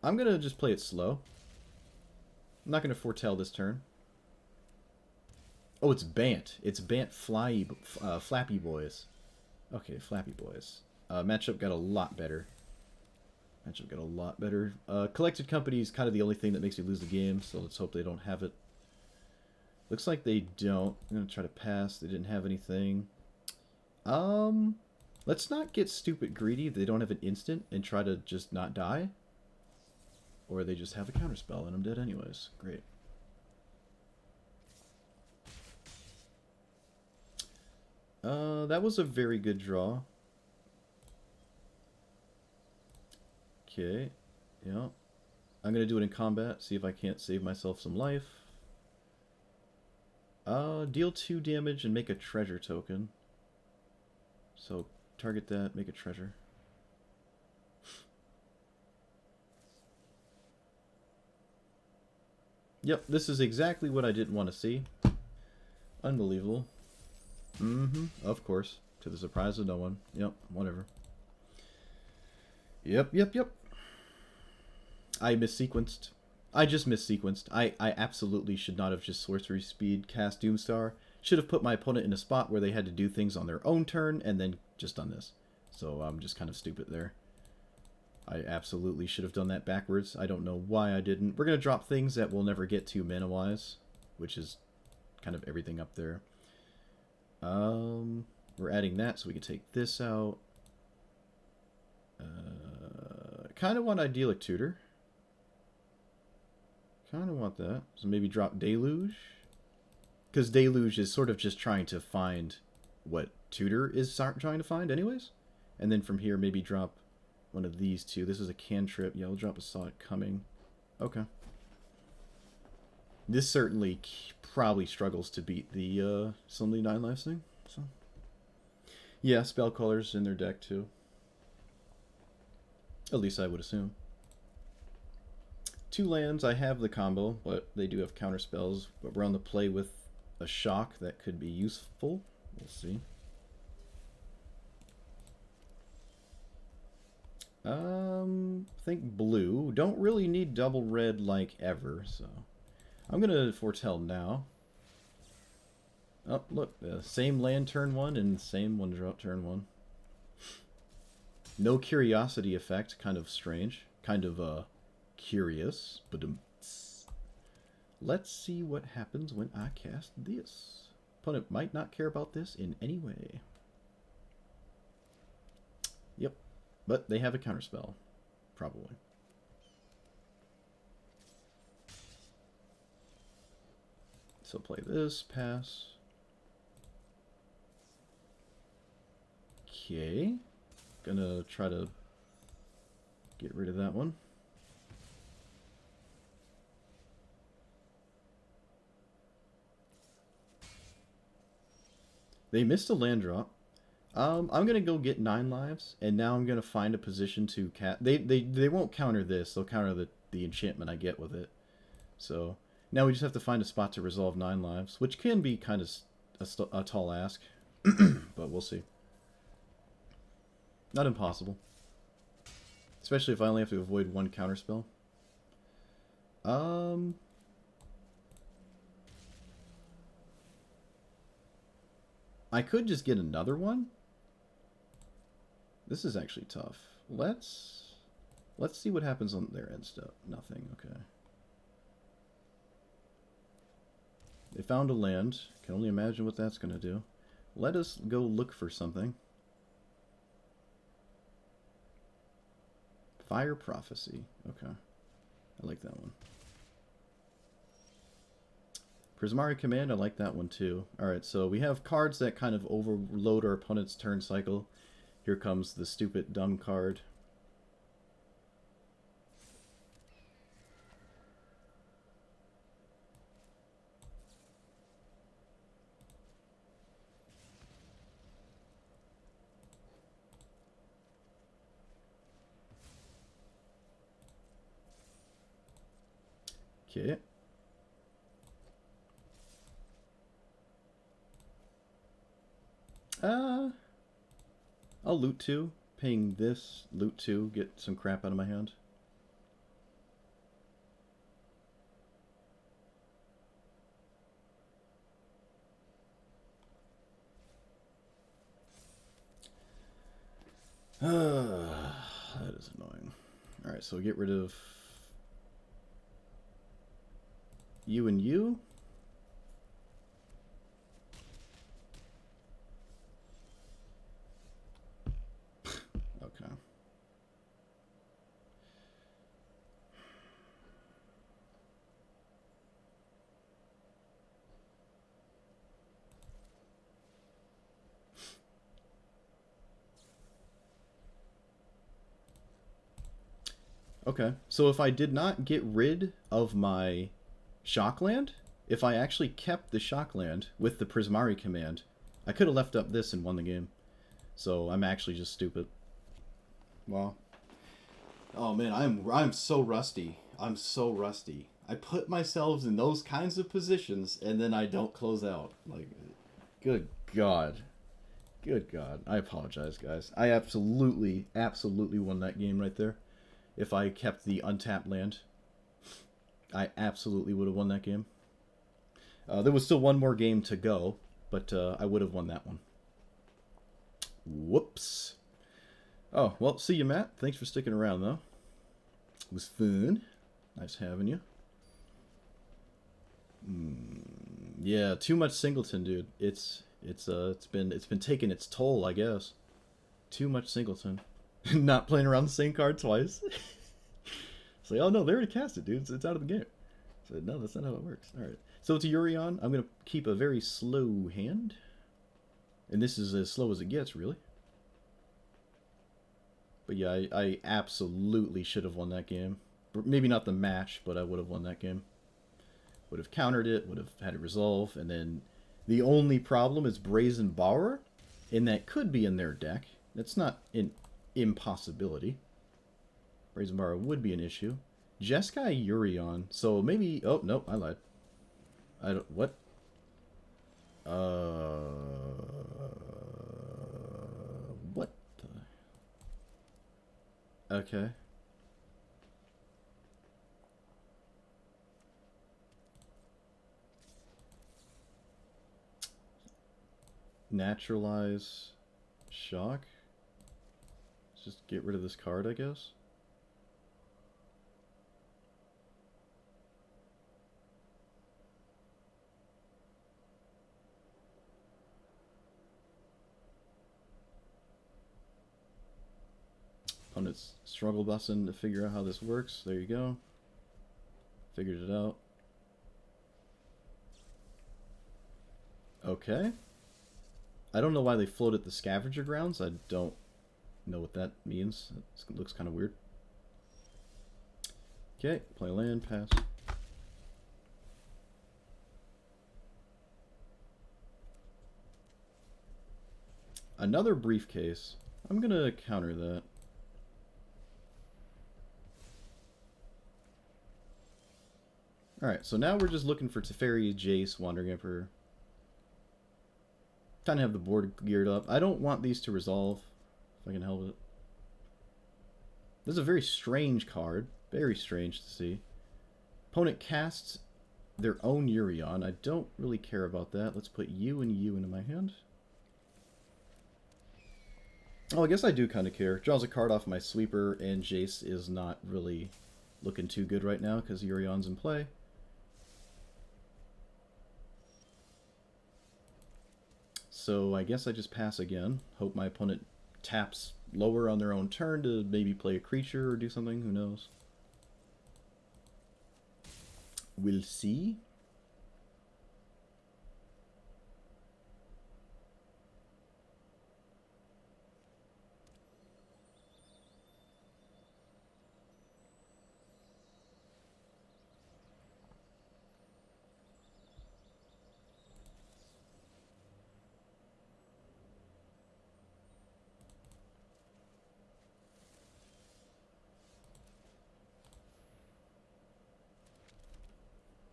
gonna just play it slow. I'm not gonna foretell this turn. Oh, it's Bant. It's Bant Flappy Boys. Okay, Flappy Boys. Matchup got a lot better. Collected Company is kind of the only thing that makes me lose the game, so let's hope they don't have it. Looks like they don't. I'm going to try to pass. They didn't have anything. Let's not get stupid greedy if they don't have an instant and try to just not die. Or they just have a counterspell and I'm dead anyways. Great. That was a very good draw. Okay, yeah. I'm gonna do it in combat, see if I can't save myself some life. Deal 2 damage and make a treasure token. So, target that, make a treasure. Yep, this is exactly what I didn't want to see. Unbelievable. Of course. To the surprise of no one. Yep, whatever. Yep. I missequenced. I just missequenced. I absolutely should not have just sorcery speed cast Doomskar. Should have put my opponent in a spot where they had to do things on their own turn and then just done this. So I'm just kind of stupid there. I absolutely should have done that backwards. I don't know why I didn't. We're going to drop things that we'll never get to mana-wise, which is kind of everything up there. We're adding that so we can take this out. Kind of want Idyllic Tutor. Kind of want that. So maybe drop Deluge. Because Deluge is sort of just trying to find what Tutor is trying to find anyways. And then from here, maybe drop one of these two. This is a cantrip. Yeah, we'll drop a Saw It Coming. Okay. This certainly probably struggles to beat the Solemnity 9 lives thing. So. Yeah, Spell Color's in their deck too. At least I would assume. 2 lands, I have the combo, but they do have counter spells. But we're on the play with a shock that could be useful. We'll see. Think blue. Don't really need double red like ever, so I'm gonna foretell now. Oh, look, same land turn 1 and same 1-drop turn 1. No curiosity effect, kind of strange. Kind of, curious. But let's see what happens when I cast this. Opponent might not care about this in any way. Yep. But they have a counterspell. Probably. So play this, pass. Okay. Gonna try to get rid of that one. They missed a land drop. I'm gonna go get 9 lives, and now I'm gonna find a position to They won't counter this. They'll counter the enchantment I get with it. So now we just have to find a spot to resolve 9 lives, which can be kind of a tall ask, but we'll see. Not impossible. Especially if I only have to avoid 1 counterspell. I could just get another one. This is actually tough. Let's see what happens on their end step. Nothing, okay. They found a land. Can only imagine what that's going to do. Let us go look for something. Fire Prophecy. Okay. I like that one. Prismari Command, I like that one too. Alright, so we have cards that kind of overload our opponent's turn cycle. Here comes the stupid dumb card. Okay. I'll loot 2. Paying this, loot 2, get some crap out of my hand. That is annoying. Alright, so get rid of you and you. Okay. Okay, so if I did not get rid of my Shockland, if I actually kept the Shockland with the Prismari Command, I could have left up this and won the game. So I'm actually just stupid. Wow. Oh man, I'm so rusty. I'm so rusty. I put myself in those kinds of positions and then I don't close out. Like, good God. Good God. I apologize, guys. I absolutely won that game right there. If I kept the untapped land, I absolutely would have won that game. There was still one more game to go, but I would have won that one. Whoops. Oh, well, see you, Matt. Thanks for sticking around, though. It was fun. Nice having you. Yeah, too much singleton, dude. It's been taking its toll, I guess. Too much singleton. Not playing around the same card twice. It's like, oh no, they already cast it, dude. It's out of the game. So no, that's not how it works. All right. So it's a Yorion. I'm gonna keep a very slow hand, and this is as slow as it gets, really. But yeah, I absolutely should have won that game. Maybe not the match, but I would have won that game. Would have countered it, would have had it resolve, and then the only problem is Brazen Borrower, and that could be in their deck. That's not an impossibility. Brazen Borrower would be an issue. Jeskai Yorion, so maybe... Oh, no, I lied. I don't... What? What the... Okay. Naturalize shock. Let's just get rid of this card, I guess. Opponent's struggle busting to figure out how this works. There you go. Figured it out. Okay. I don't know why they floated the scavenger grounds. I don't know what that means. It looks kind of weird. Okay, play land, pass. Another briefcase. I'm gonna counter that. Alright, so now we're just looking for Teferi, Jace, Wandering Emperor. Kind of have the board geared up. I don't want these to resolve, if I can help it. This is a very strange card. Very strange to see. Opponent casts their own Yorion. I don't really care about that. Let's put you and you into my hand. Oh, I guess I do kind of care. Draws a card off my sweeper, and Jace is not really looking too good right now because Yorion's in play. So I guess I just pass again. Hope my opponent taps lower on their own turn to maybe play a creature or do something. Who knows? We'll see.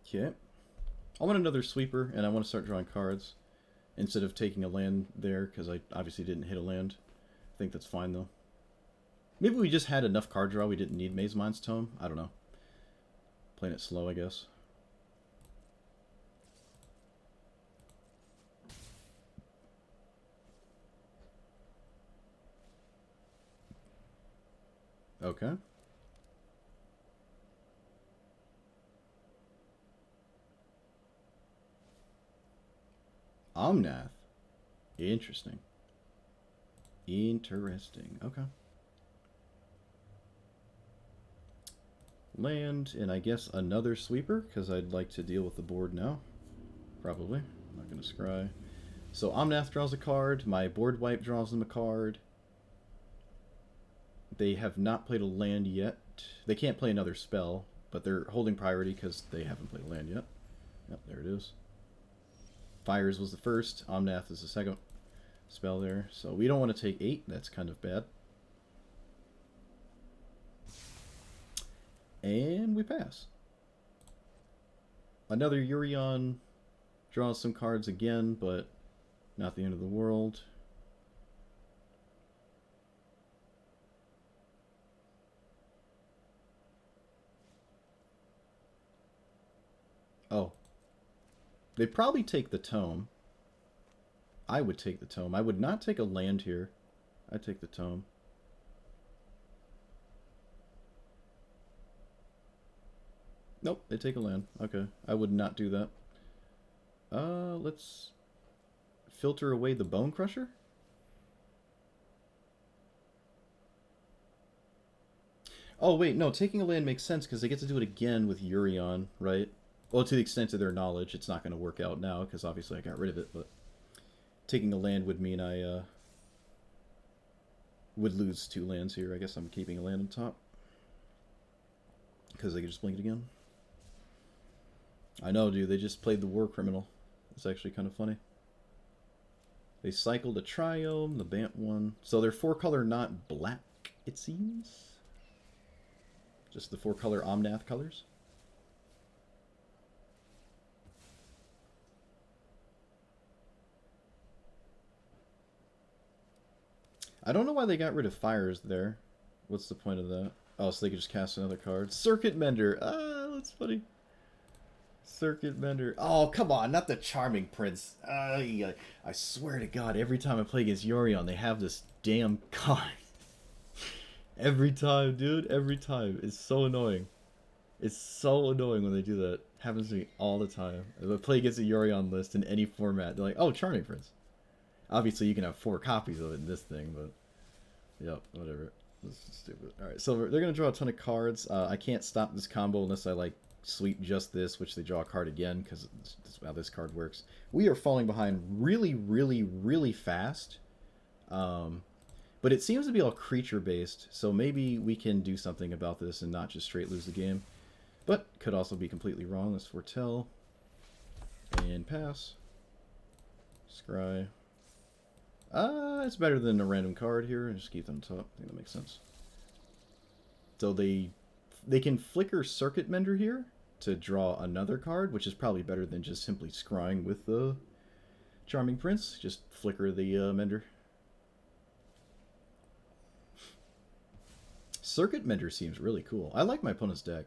Okay. I want another sweeper, and I want to start drawing cards instead of taking a land there, because I obviously didn't hit a land. I think that's fine, though. Maybe we just had enough card draw we didn't need Mazemind's Tome. I don't know. Playing it slow, I guess. Okay. Omnath. Interesting. Interesting. Okay. Land, and I guess another sweeper, because I'd like to deal with the board now. Probably. I'm not going to scry. So Omnath draws a card. My board wipe draws them a card. They have not played a land yet. They can't play another spell, but they're holding priority because they haven't played a land yet. Yep, there it is. Fires was the first. Omnath is the second spell there. So we don't want to take 8. That's kind of bad. And we pass. Another Yorion draws some cards again, but not the end of the world. Oh. They'd probably take the Tome. I would take the Tome. I would not take a land here. I'd take the Tome. Nope, they take a land. Okay, I would not do that. Let's filter away the Bonecrusher. Oh, wait, no, taking a land makes sense because they get to do it again with Yorion, right? Well, to the extent of their knowledge, it's not going to work out now because obviously I got rid of it, but taking a land would mean I would lose 2 lands here. I guess I'm keeping a land on top because they can just blink it again. I know, dude. They just played the War Criminal. It's actually kind of funny. They cycled a Triome, the Bant one. So they're 4-color, not black, it seems. Just the 4-color Omnath colors. I don't know why they got rid of fires there. What's the point of that? Oh, so they could just cast another card. Circuit Mender. Ah, that's funny. Circuit Mender. Oh, come on, not the Charming Prince. I swear to God, every time I play against Yorion, they have this damn card. Every time, dude. Every time. It's so annoying. It's so annoying when they do that. It happens to me all the time. If I play against a Yorion list in any format, they're like, oh, Charming Prince. Obviously, you can have 4 copies of it in this thing, but... Yep, whatever. This is stupid. Alright, so they're going to draw a ton of cards. I can't stop this combo unless I, like, sweep just this, which they draw a card again, because that's how this card works. We are falling behind really, really, really fast. But it seems to be all creature-based, so maybe we can do something about this and not just straight lose the game. But could also be completely wrong. Let's foretell. And pass. Scry. It's better than a random card here. Just keep them top. I think that makes sense. So they can flicker Circuit Mender here to draw another card, which is probably better than just simply scrying with the Charming Prince. Just flicker the Mender. Circuit Mender seems really cool. I like my opponent's deck.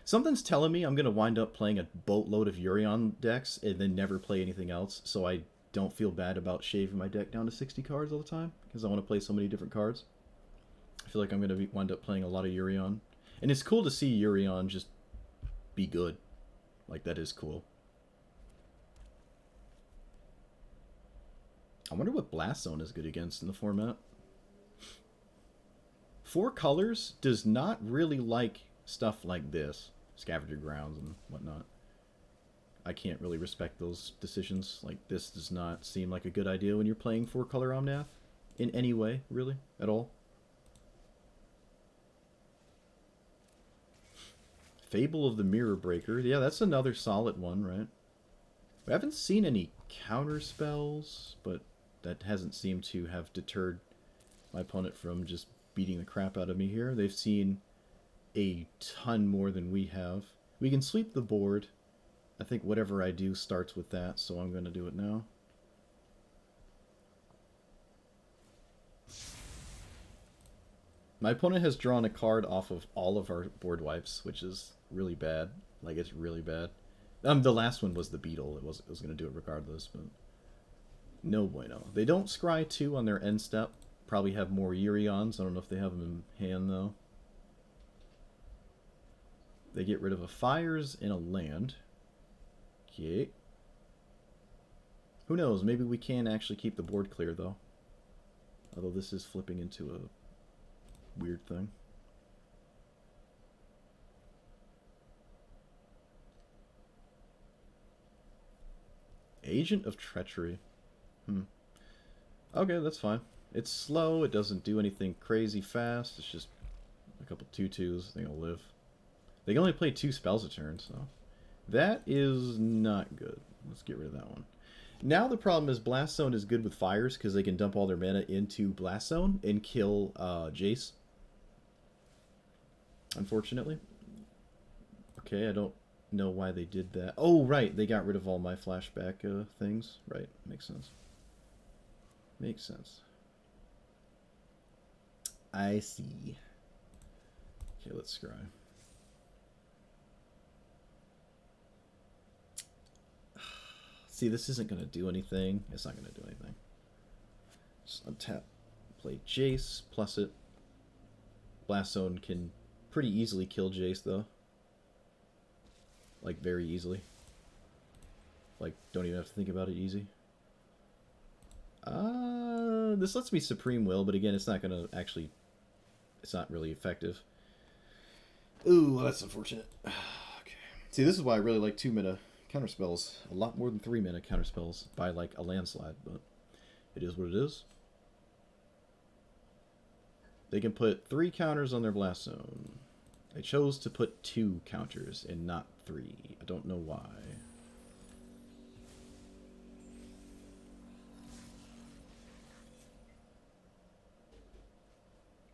Something's telling me I'm going to wind up playing a boatload of Yorion decks and then never play anything else, so I don't feel bad about shaving my deck down to 60 cards all the time, because I want to play so many different cards. I feel like I'm going to wind up playing a lot of Yorion. And it's cool to see Yorion just be good. Like, that is cool. I wonder what Blast Zone is good against in the format. 4 colors does not really like stuff like this. Scavenger Grounds and whatnot. I can't really respect those decisions. Like, this does not seem like a good idea when you're playing 4-color Omnath. In any way, really, at all. Fable of the Mirror Breaker. Yeah, that's another solid one, right? We haven't seen any counter spells, but that hasn't seemed to have deterred my opponent from just beating the crap out of me here. They've seen a ton more than we have. We can sweep the board. I think whatever I do starts with that, so I'm going to do it now. My opponent has drawn a card off of all of our board wipes, which is really bad. Like, it's really bad. The last one was the Beetle. It was going to do it regardless, but no bueno. They don't scry 2 on their end step. Probably have more Yorions. I don't know if they have them in hand, though. They get rid of a Fires and a land. Okay. Who knows? Maybe we can actually keep the board clear, though. Although this is flipping into a weird thing. Agent of Treachery. Okay, that's fine. It's slow. It doesn't do anything crazy fast. It's just a couple 2/2s. I think it'll live. They can only play 2 spells a turn, so that is not good. Let's get rid of that one. Now the problem is Blast Zone is good with fires because they can dump all their mana into Blast Zone and kill Jace. Unfortunately. Okay, I don't know why they did that. Oh, right. They got rid of all my flashback things. Right. Makes sense. Makes sense. I see. Okay, let's scry. See, this isn't going to do anything. It's not going to do anything. Just untap. Play Jace, plus it. Blast Zone can pretty easily kill Jace, though. Like, very easily. Like, don't even have to think about it easy. This lets me Supreme Will, but again, it's not going to actually... It's not really effective. Ooh, well, that's unfortunate. Okay. See, this is why I really like 2-mana counterspells. A lot more than 3-mana counterspells by, like, a landslide, but it is what it is. They can put 3 counters on their Blast Zone. They chose to put 2 counters and not 3. I don't know why.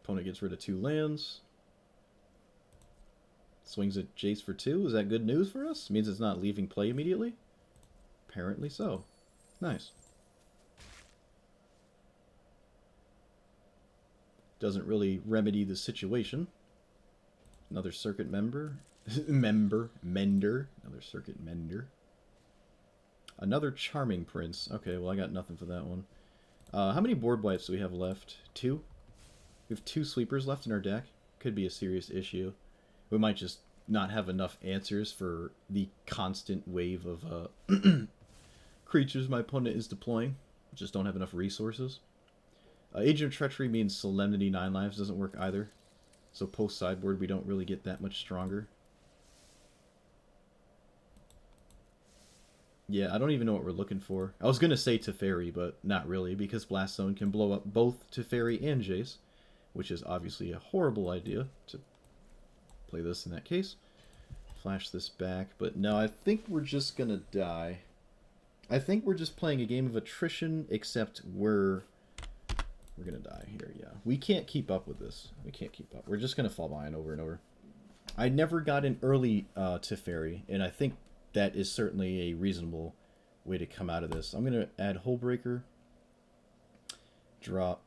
Opponent gets rid of 2 lands. Swings at Jace for 2. Is that good news for us? Means it's not leaving play immediately? Apparently so. Nice. Doesn't really remedy the situation. Another circuit member. Mender. Another circuit mender. Another Charming Prince. Okay, well I got nothing for that one. How many board wipes do we have left? 2? We have 2 sweepers left in our deck. Could be a serious issue. We might just not have enough answers for the constant wave of creatures my opponent is deploying. Just don't have enough resources. Agent of Treachery means Solemnity 9 lives doesn't work either. So post-sideboard we don't really get that much stronger. Yeah, I don't even know what we're looking for. I was going to say Teferi, but not really, because Blast Zone can blow up both Teferi and Jace, which is obviously a horrible idea to play this in that case. Flash this back, but no, I think we're just going to die. I think we're just playing a game of attrition, except we're going to die here, yeah. We can't keep up with this. We can't keep up. We're just going to fall behind over and over. I never got an early Teferi, and I think that is certainly a reasonable way to come out of this. I'm going to add Hullbreaker. Drop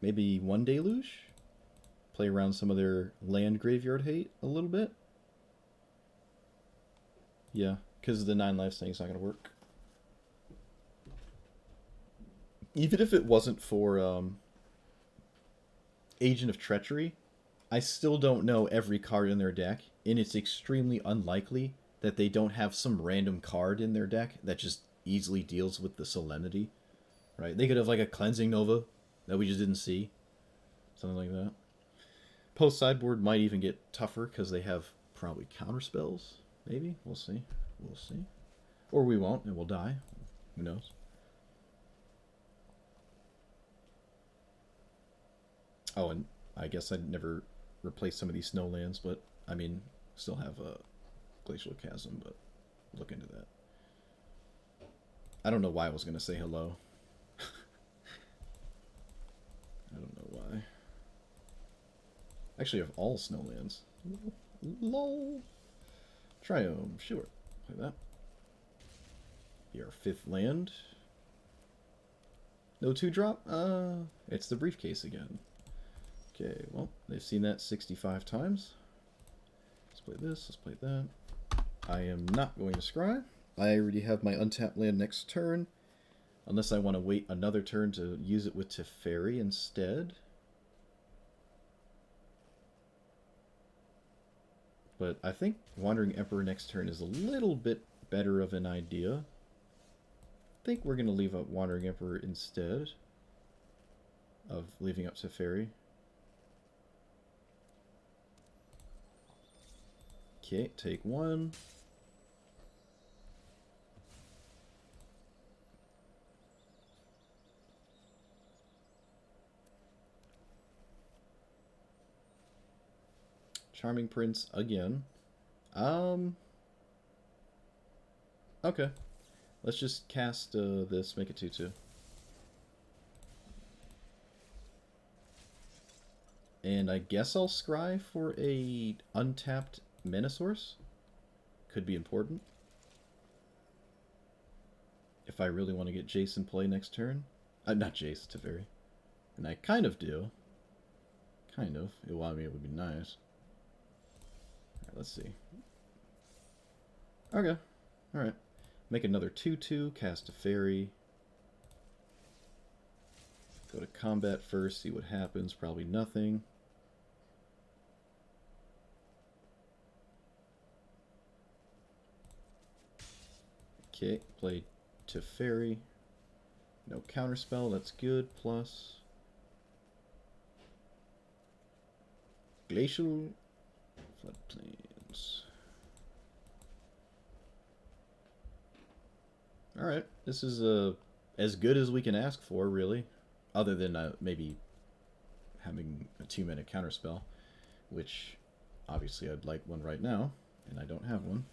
maybe 1 Deluge. Play around some of their land graveyard hate a little bit. Yeah, because the 9 life thing's not going to work. Even if it wasn't for Agent of Treachery, I still don't know every card in their deck, and it's extremely unlikely that they don't have some random card in their deck that just easily deals with the Solemnity, right? They could have like a Cleansing Nova that we just didn't see, something like that. Post-sideboard might even get tougher because they have probably counterspells, maybe? We'll see. We'll see. Or we won't, and we'll die. Who knows? Oh, and I guess I'd never replace some of these snowlands, but, I mean, still have a Glacial Chasm, but look into that. I don't know why I was going to say hello. I don't know why. Actually, I have all snowlands. Lol. Triome, sure. Play that. Be our 5th land. No 2-drop? It's the briefcase again. Okay, well, they've seen that 65 times. Let's play this, let's play that. I am not going to scry. I already have my untapped land next turn. Unless I want to wait another turn to use it with Teferi instead. But I think Wandering Emperor next turn is a little bit better of an idea. I think we're going to leave up Wandering Emperor instead of leaving up Teferi. Okay, take 1. Charming Prince again. Okay. Let's just cast this, make it 2/2. And I guess I'll scry for a untapped mana source. Could be important. If I really want to get Jace in play next turn. Not Jace, Teferi. And I kind of do. Kind of. Well, I mean, it would be nice. Alright, let's see. Okay. Alright. Make another 2/2, cast a Teferi. Go to combat first, see what happens. Probably nothing. Okay, play Teferi. No counterspell, that's good. Plus Glacial Floodplains. Alright, this is as good as we can ask for, really. Other than maybe having a 2-mana counterspell, which obviously I'd like one right now, and I don't have one.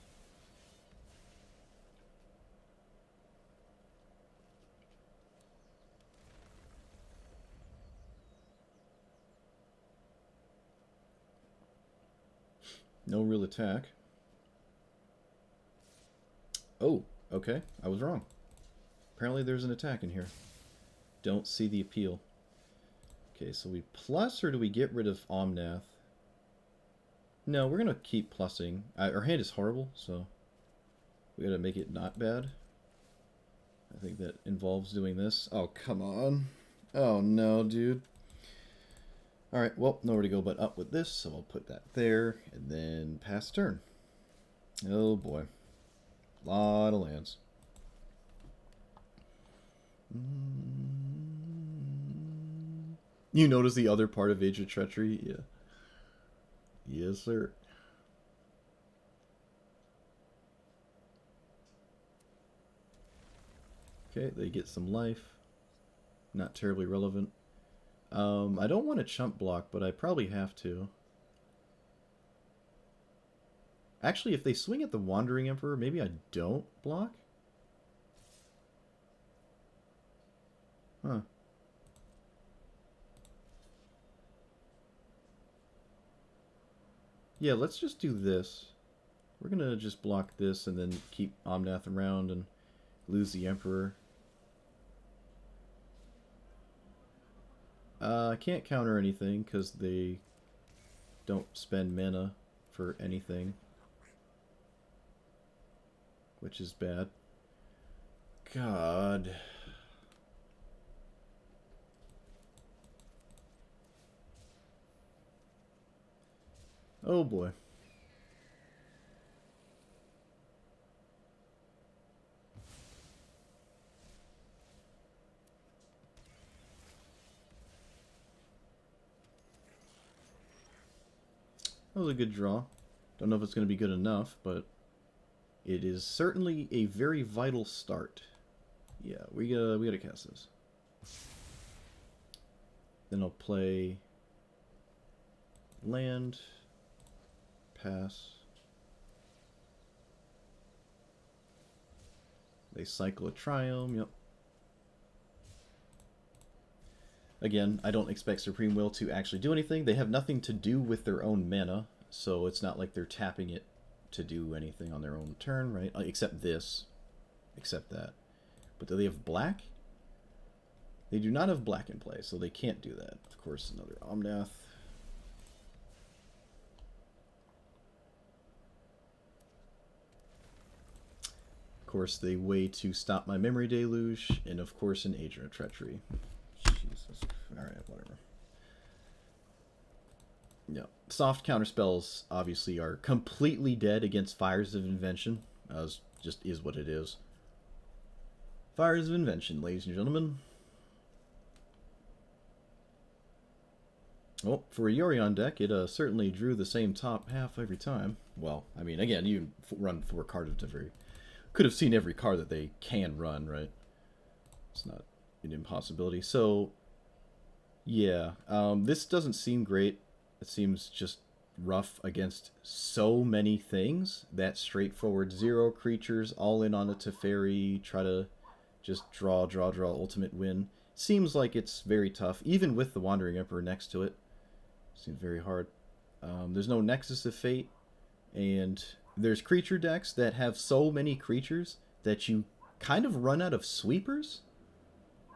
No real attack. Oh, okay. I was wrong. Apparently there's an attack in here. Don't see the appeal. Okay, so we plus, or do we get rid of Omnath? No, we're going to keep plussing. Our hand is horrible, so we got to make it not bad. I think that involves doing this. Oh, come on. Oh, no, dude. Alright, well, nowhere to go but up with this, so I'll put that there, and then pass turn. Oh boy. Lot of lands. You notice the other part of Age of Treachery? Yeah. Yes, sir. Okay, they get some life. Not terribly relevant. I don't want to chump block, but I probably have to. Actually, if they swing at the Wandering Emperor, maybe I don't block? Huh. Yeah, let's just do this. We're gonna just block this and then keep Omnath around and lose the Emperor. I can't counter anything because they don't spend mana for anything, which is bad. God. Oh boy. That was a good draw. Don't know if it's going to be good enough, but it is certainly a very vital start. Yeah, we gotta cast this. Then I'll play land, pass. They cycle a Triome, yep. Again, I don't expect Supreme Will to actually do anything. They have nothing to do with their own mana, so it's not like they're tapping it to do anything on their own turn, right? Except this. Except that. But do they have black? They do not have black in play, so they can't do that. Of course, another Omnath. Of course, the way to stop my Memory Deluge, and of course an Agent of Treachery. Jesus. Alright, whatever. Yeah. Soft counterspells obviously are completely dead against Fires of Invention. Just is what it is. Fires of Invention, ladies and gentlemen. Well, for a Yorion deck, it certainly drew the same top half every time. Well, I mean, again, you run 4 cards of Teferi. Could have seen every card that they can run, right? It's not an impossibility. So, yeah, this doesn't seem great. It seems just rough against so many things. That straightforward 0 creatures, all in on a Teferi, try to just draw, ultimate win. Seems like it's very tough, even with the Wandering Emperor next to it. Seems very hard. There's no Nexus of Fate, and there's creature decks that have so many creatures that you kind of run out of sweepers,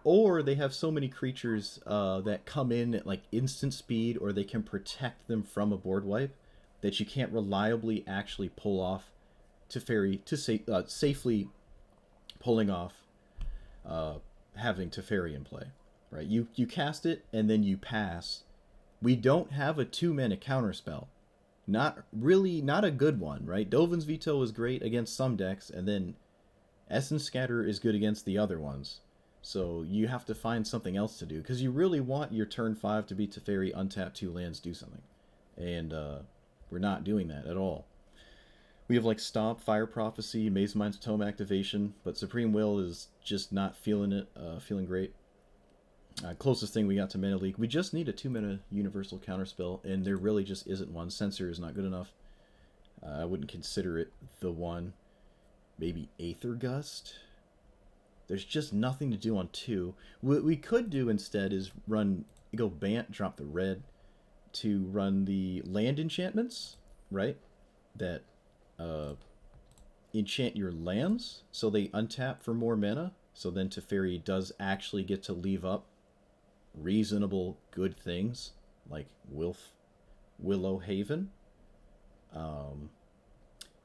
or they have so many creatures that come in at like instant speed, or they can protect them from a board wipe, that you can't reliably actually pull off Teferi to safely pulling off having Teferi in play. Right? You cast it and then you pass. We don't have a 2-mana counterspell. Not a good one, right? Dovin's Veto is great against some decks, and then Essence Scatter is good against the other ones. So you have to find something else to do, because you really want your turn 5 to be Teferi, untap 2 lands, do something. And we're not doing that at all. We have like Stomp, Fire Prophecy, Mazemind Tome activation, but Supreme Will is just not feeling it, feeling great. Closest thing we got to Mana Leak. We just need a 2-mana universal counterspell, and there really just isn't one. Censor is not good enough. I wouldn't consider it the one. Maybe Aether Gust? There's just nothing to do on 2. What we could do instead is go Bant, drop the red, to run the land enchantments, right? That enchant your lands, so they untap for more mana. So then Teferi does actually get to leave up reasonable good things like Willow Haven,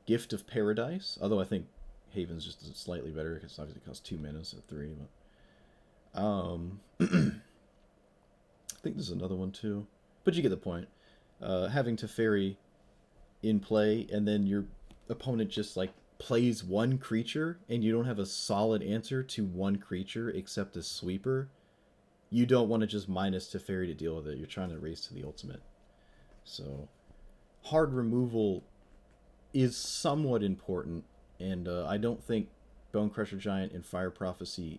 Gift of Paradise, although I think Haven's just slightly better because obviously it costs 2 mana instead of 3. But I think there's another one too, but you get the point. Having Teferi in play, and then your opponent just like plays one creature and you don't have a solid answer to one creature except a sweeper, you don't want to just minus Teferi to deal with it. You're trying to race to the ultimate. So hard removal is somewhat important, and I don't think Bonecrusher Giant and Fire Prophecy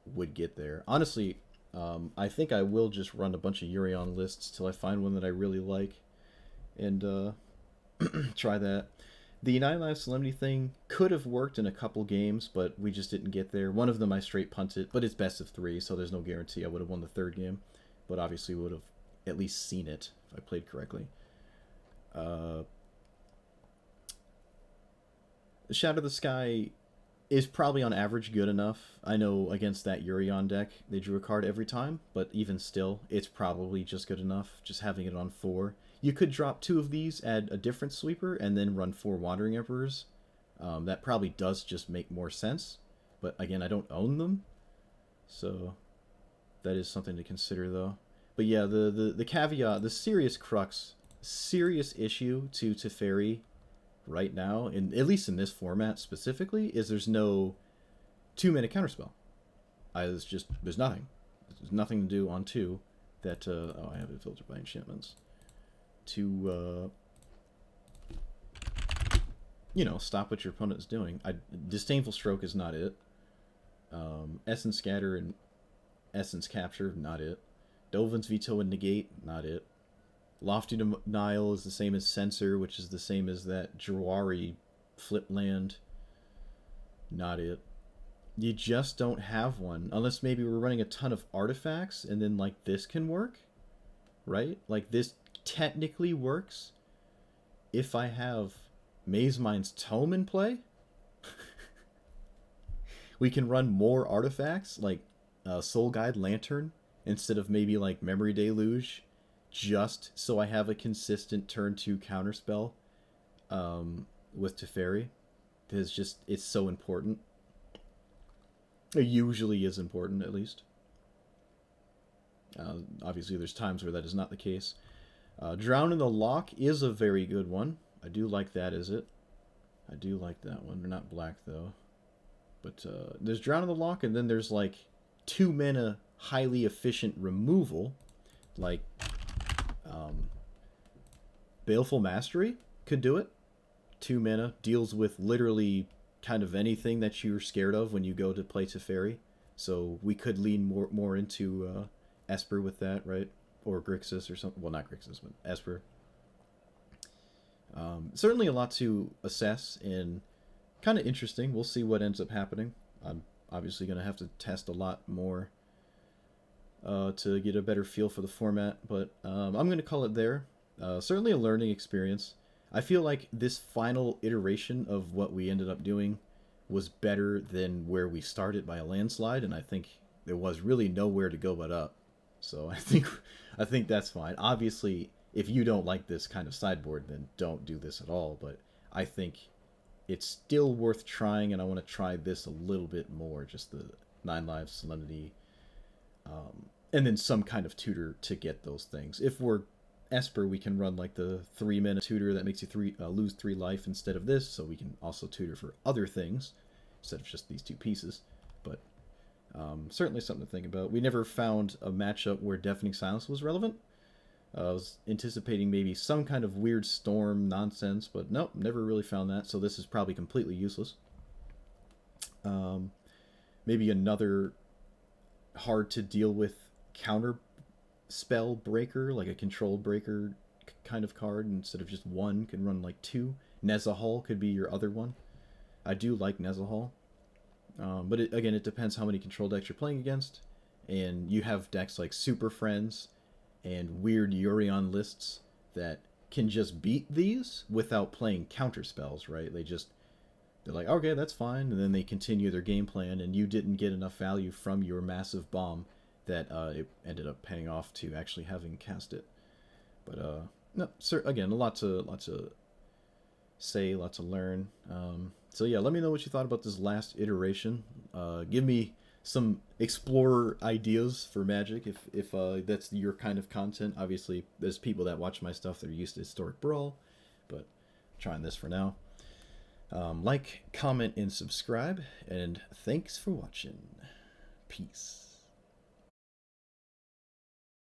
would get there. Honestly, I think I will just run a bunch of Yorion lists till I find one that I really like, and try that. The 9-life Solemnity thing could have worked in a couple games, but we just didn't get there. One of them I straight punted, but it's best of 3, so there's no guarantee I would have won the 3rd game. But obviously would have at least seen it if I played correctly. Shatter the Sky is probably on average good enough. I know against that Yorion deck, they drew a card every time, but even still, it's probably just good enough, just having it on 4. You could drop 2 of these, add a different sweeper, and then run 4 Wandering Emperors. That probably does just make more sense. But again, I don't own them. So that is something to consider, though. But yeah, the caveat, the serious crux, serious issue to Teferi right now, at least in this format specifically, is there's no 2-mana counterspell. There's nothing. There's nothing to do on 2 that, I have it filtered by enchantments. To stop what your opponent is doing. Disdainful Stroke is not it. Essence Scatter and Essence Capture, not it. Dovin's Veto and Negate, not it. Lofty Denial is the same as Censor, which is the same as that Jawari flip land, not it. You just don't have one, unless maybe we're running a ton of artifacts, and then like this can work, right? Like this technically works if I have Mazemind's Tome in play. We can run more artifacts like Soul Guide Lantern instead of maybe like Memory Deluge, just so I have a consistent turn 2 counterspell with Teferi. Because it's so important. It usually is important, at least. Obviously, there's times where that is not the case. Drown in the Loch is a very good one. I do like that, is it? I do like that one. They're not black, though. But there's Drown in the Loch, and then there's, like, 2 mana highly efficient removal. Like, Baleful Mastery could do it. 2 mana, deals with literally kind of anything that you're scared of when you go to play Teferi. So we could lean more into Esper with that, right? Or Grixis or something. Well, not Grixis, but Esper. Certainly a lot to assess and kind of interesting. We'll see what ends up happening. I'm obviously going to have to test a lot more to get a better feel for the format, but I'm going to call it there. Certainly a learning experience. I feel like this final iteration of what we ended up doing was better than where we started by a landslide, and I think there was really nowhere to go but up. So I think that's fine. Obviously, if you don't like this kind of sideboard, then don't do this at all, but I think it's still worth trying, and I want to try this a little bit more, just the 9 lives, Solemnity, and then some kind of tutor to get those things. If we're Esper, we can run like the 3 mana tutor that makes you lose 3 life instead of this, so we can also tutor for other things instead of just these 2 pieces. But certainly something to think about. We never found a matchup where Deafening Silence was relevant. I was anticipating maybe some kind of weird storm nonsense, but nope, never really found that, so this is probably completely useless. Maybe another hard to deal with counter spell breaker, like a control breaker kind of card. Instead of just 1, can run like 2. Nezahal could be your other one. I do like Nezahal. But again, it depends how many control decks you're playing against. And you have decks like Super Friends and weird Yorion lists that can just beat these without playing counter spells, right? They're like, okay, that's fine. And then they continue their game plan, and you didn't get enough value from your massive bomb that it ended up paying off to actually having cast it. But no, again, a lot to say, a lot to learn. So yeah, let me know what you thought about this last iteration. Give me some explorer ideas for Magic if that's your kind of content. Obviously, there's people that watch my stuff that are used to Historic Brawl, but I'm trying this for now. Like, comment, and subscribe, and thanks for watching. Peace.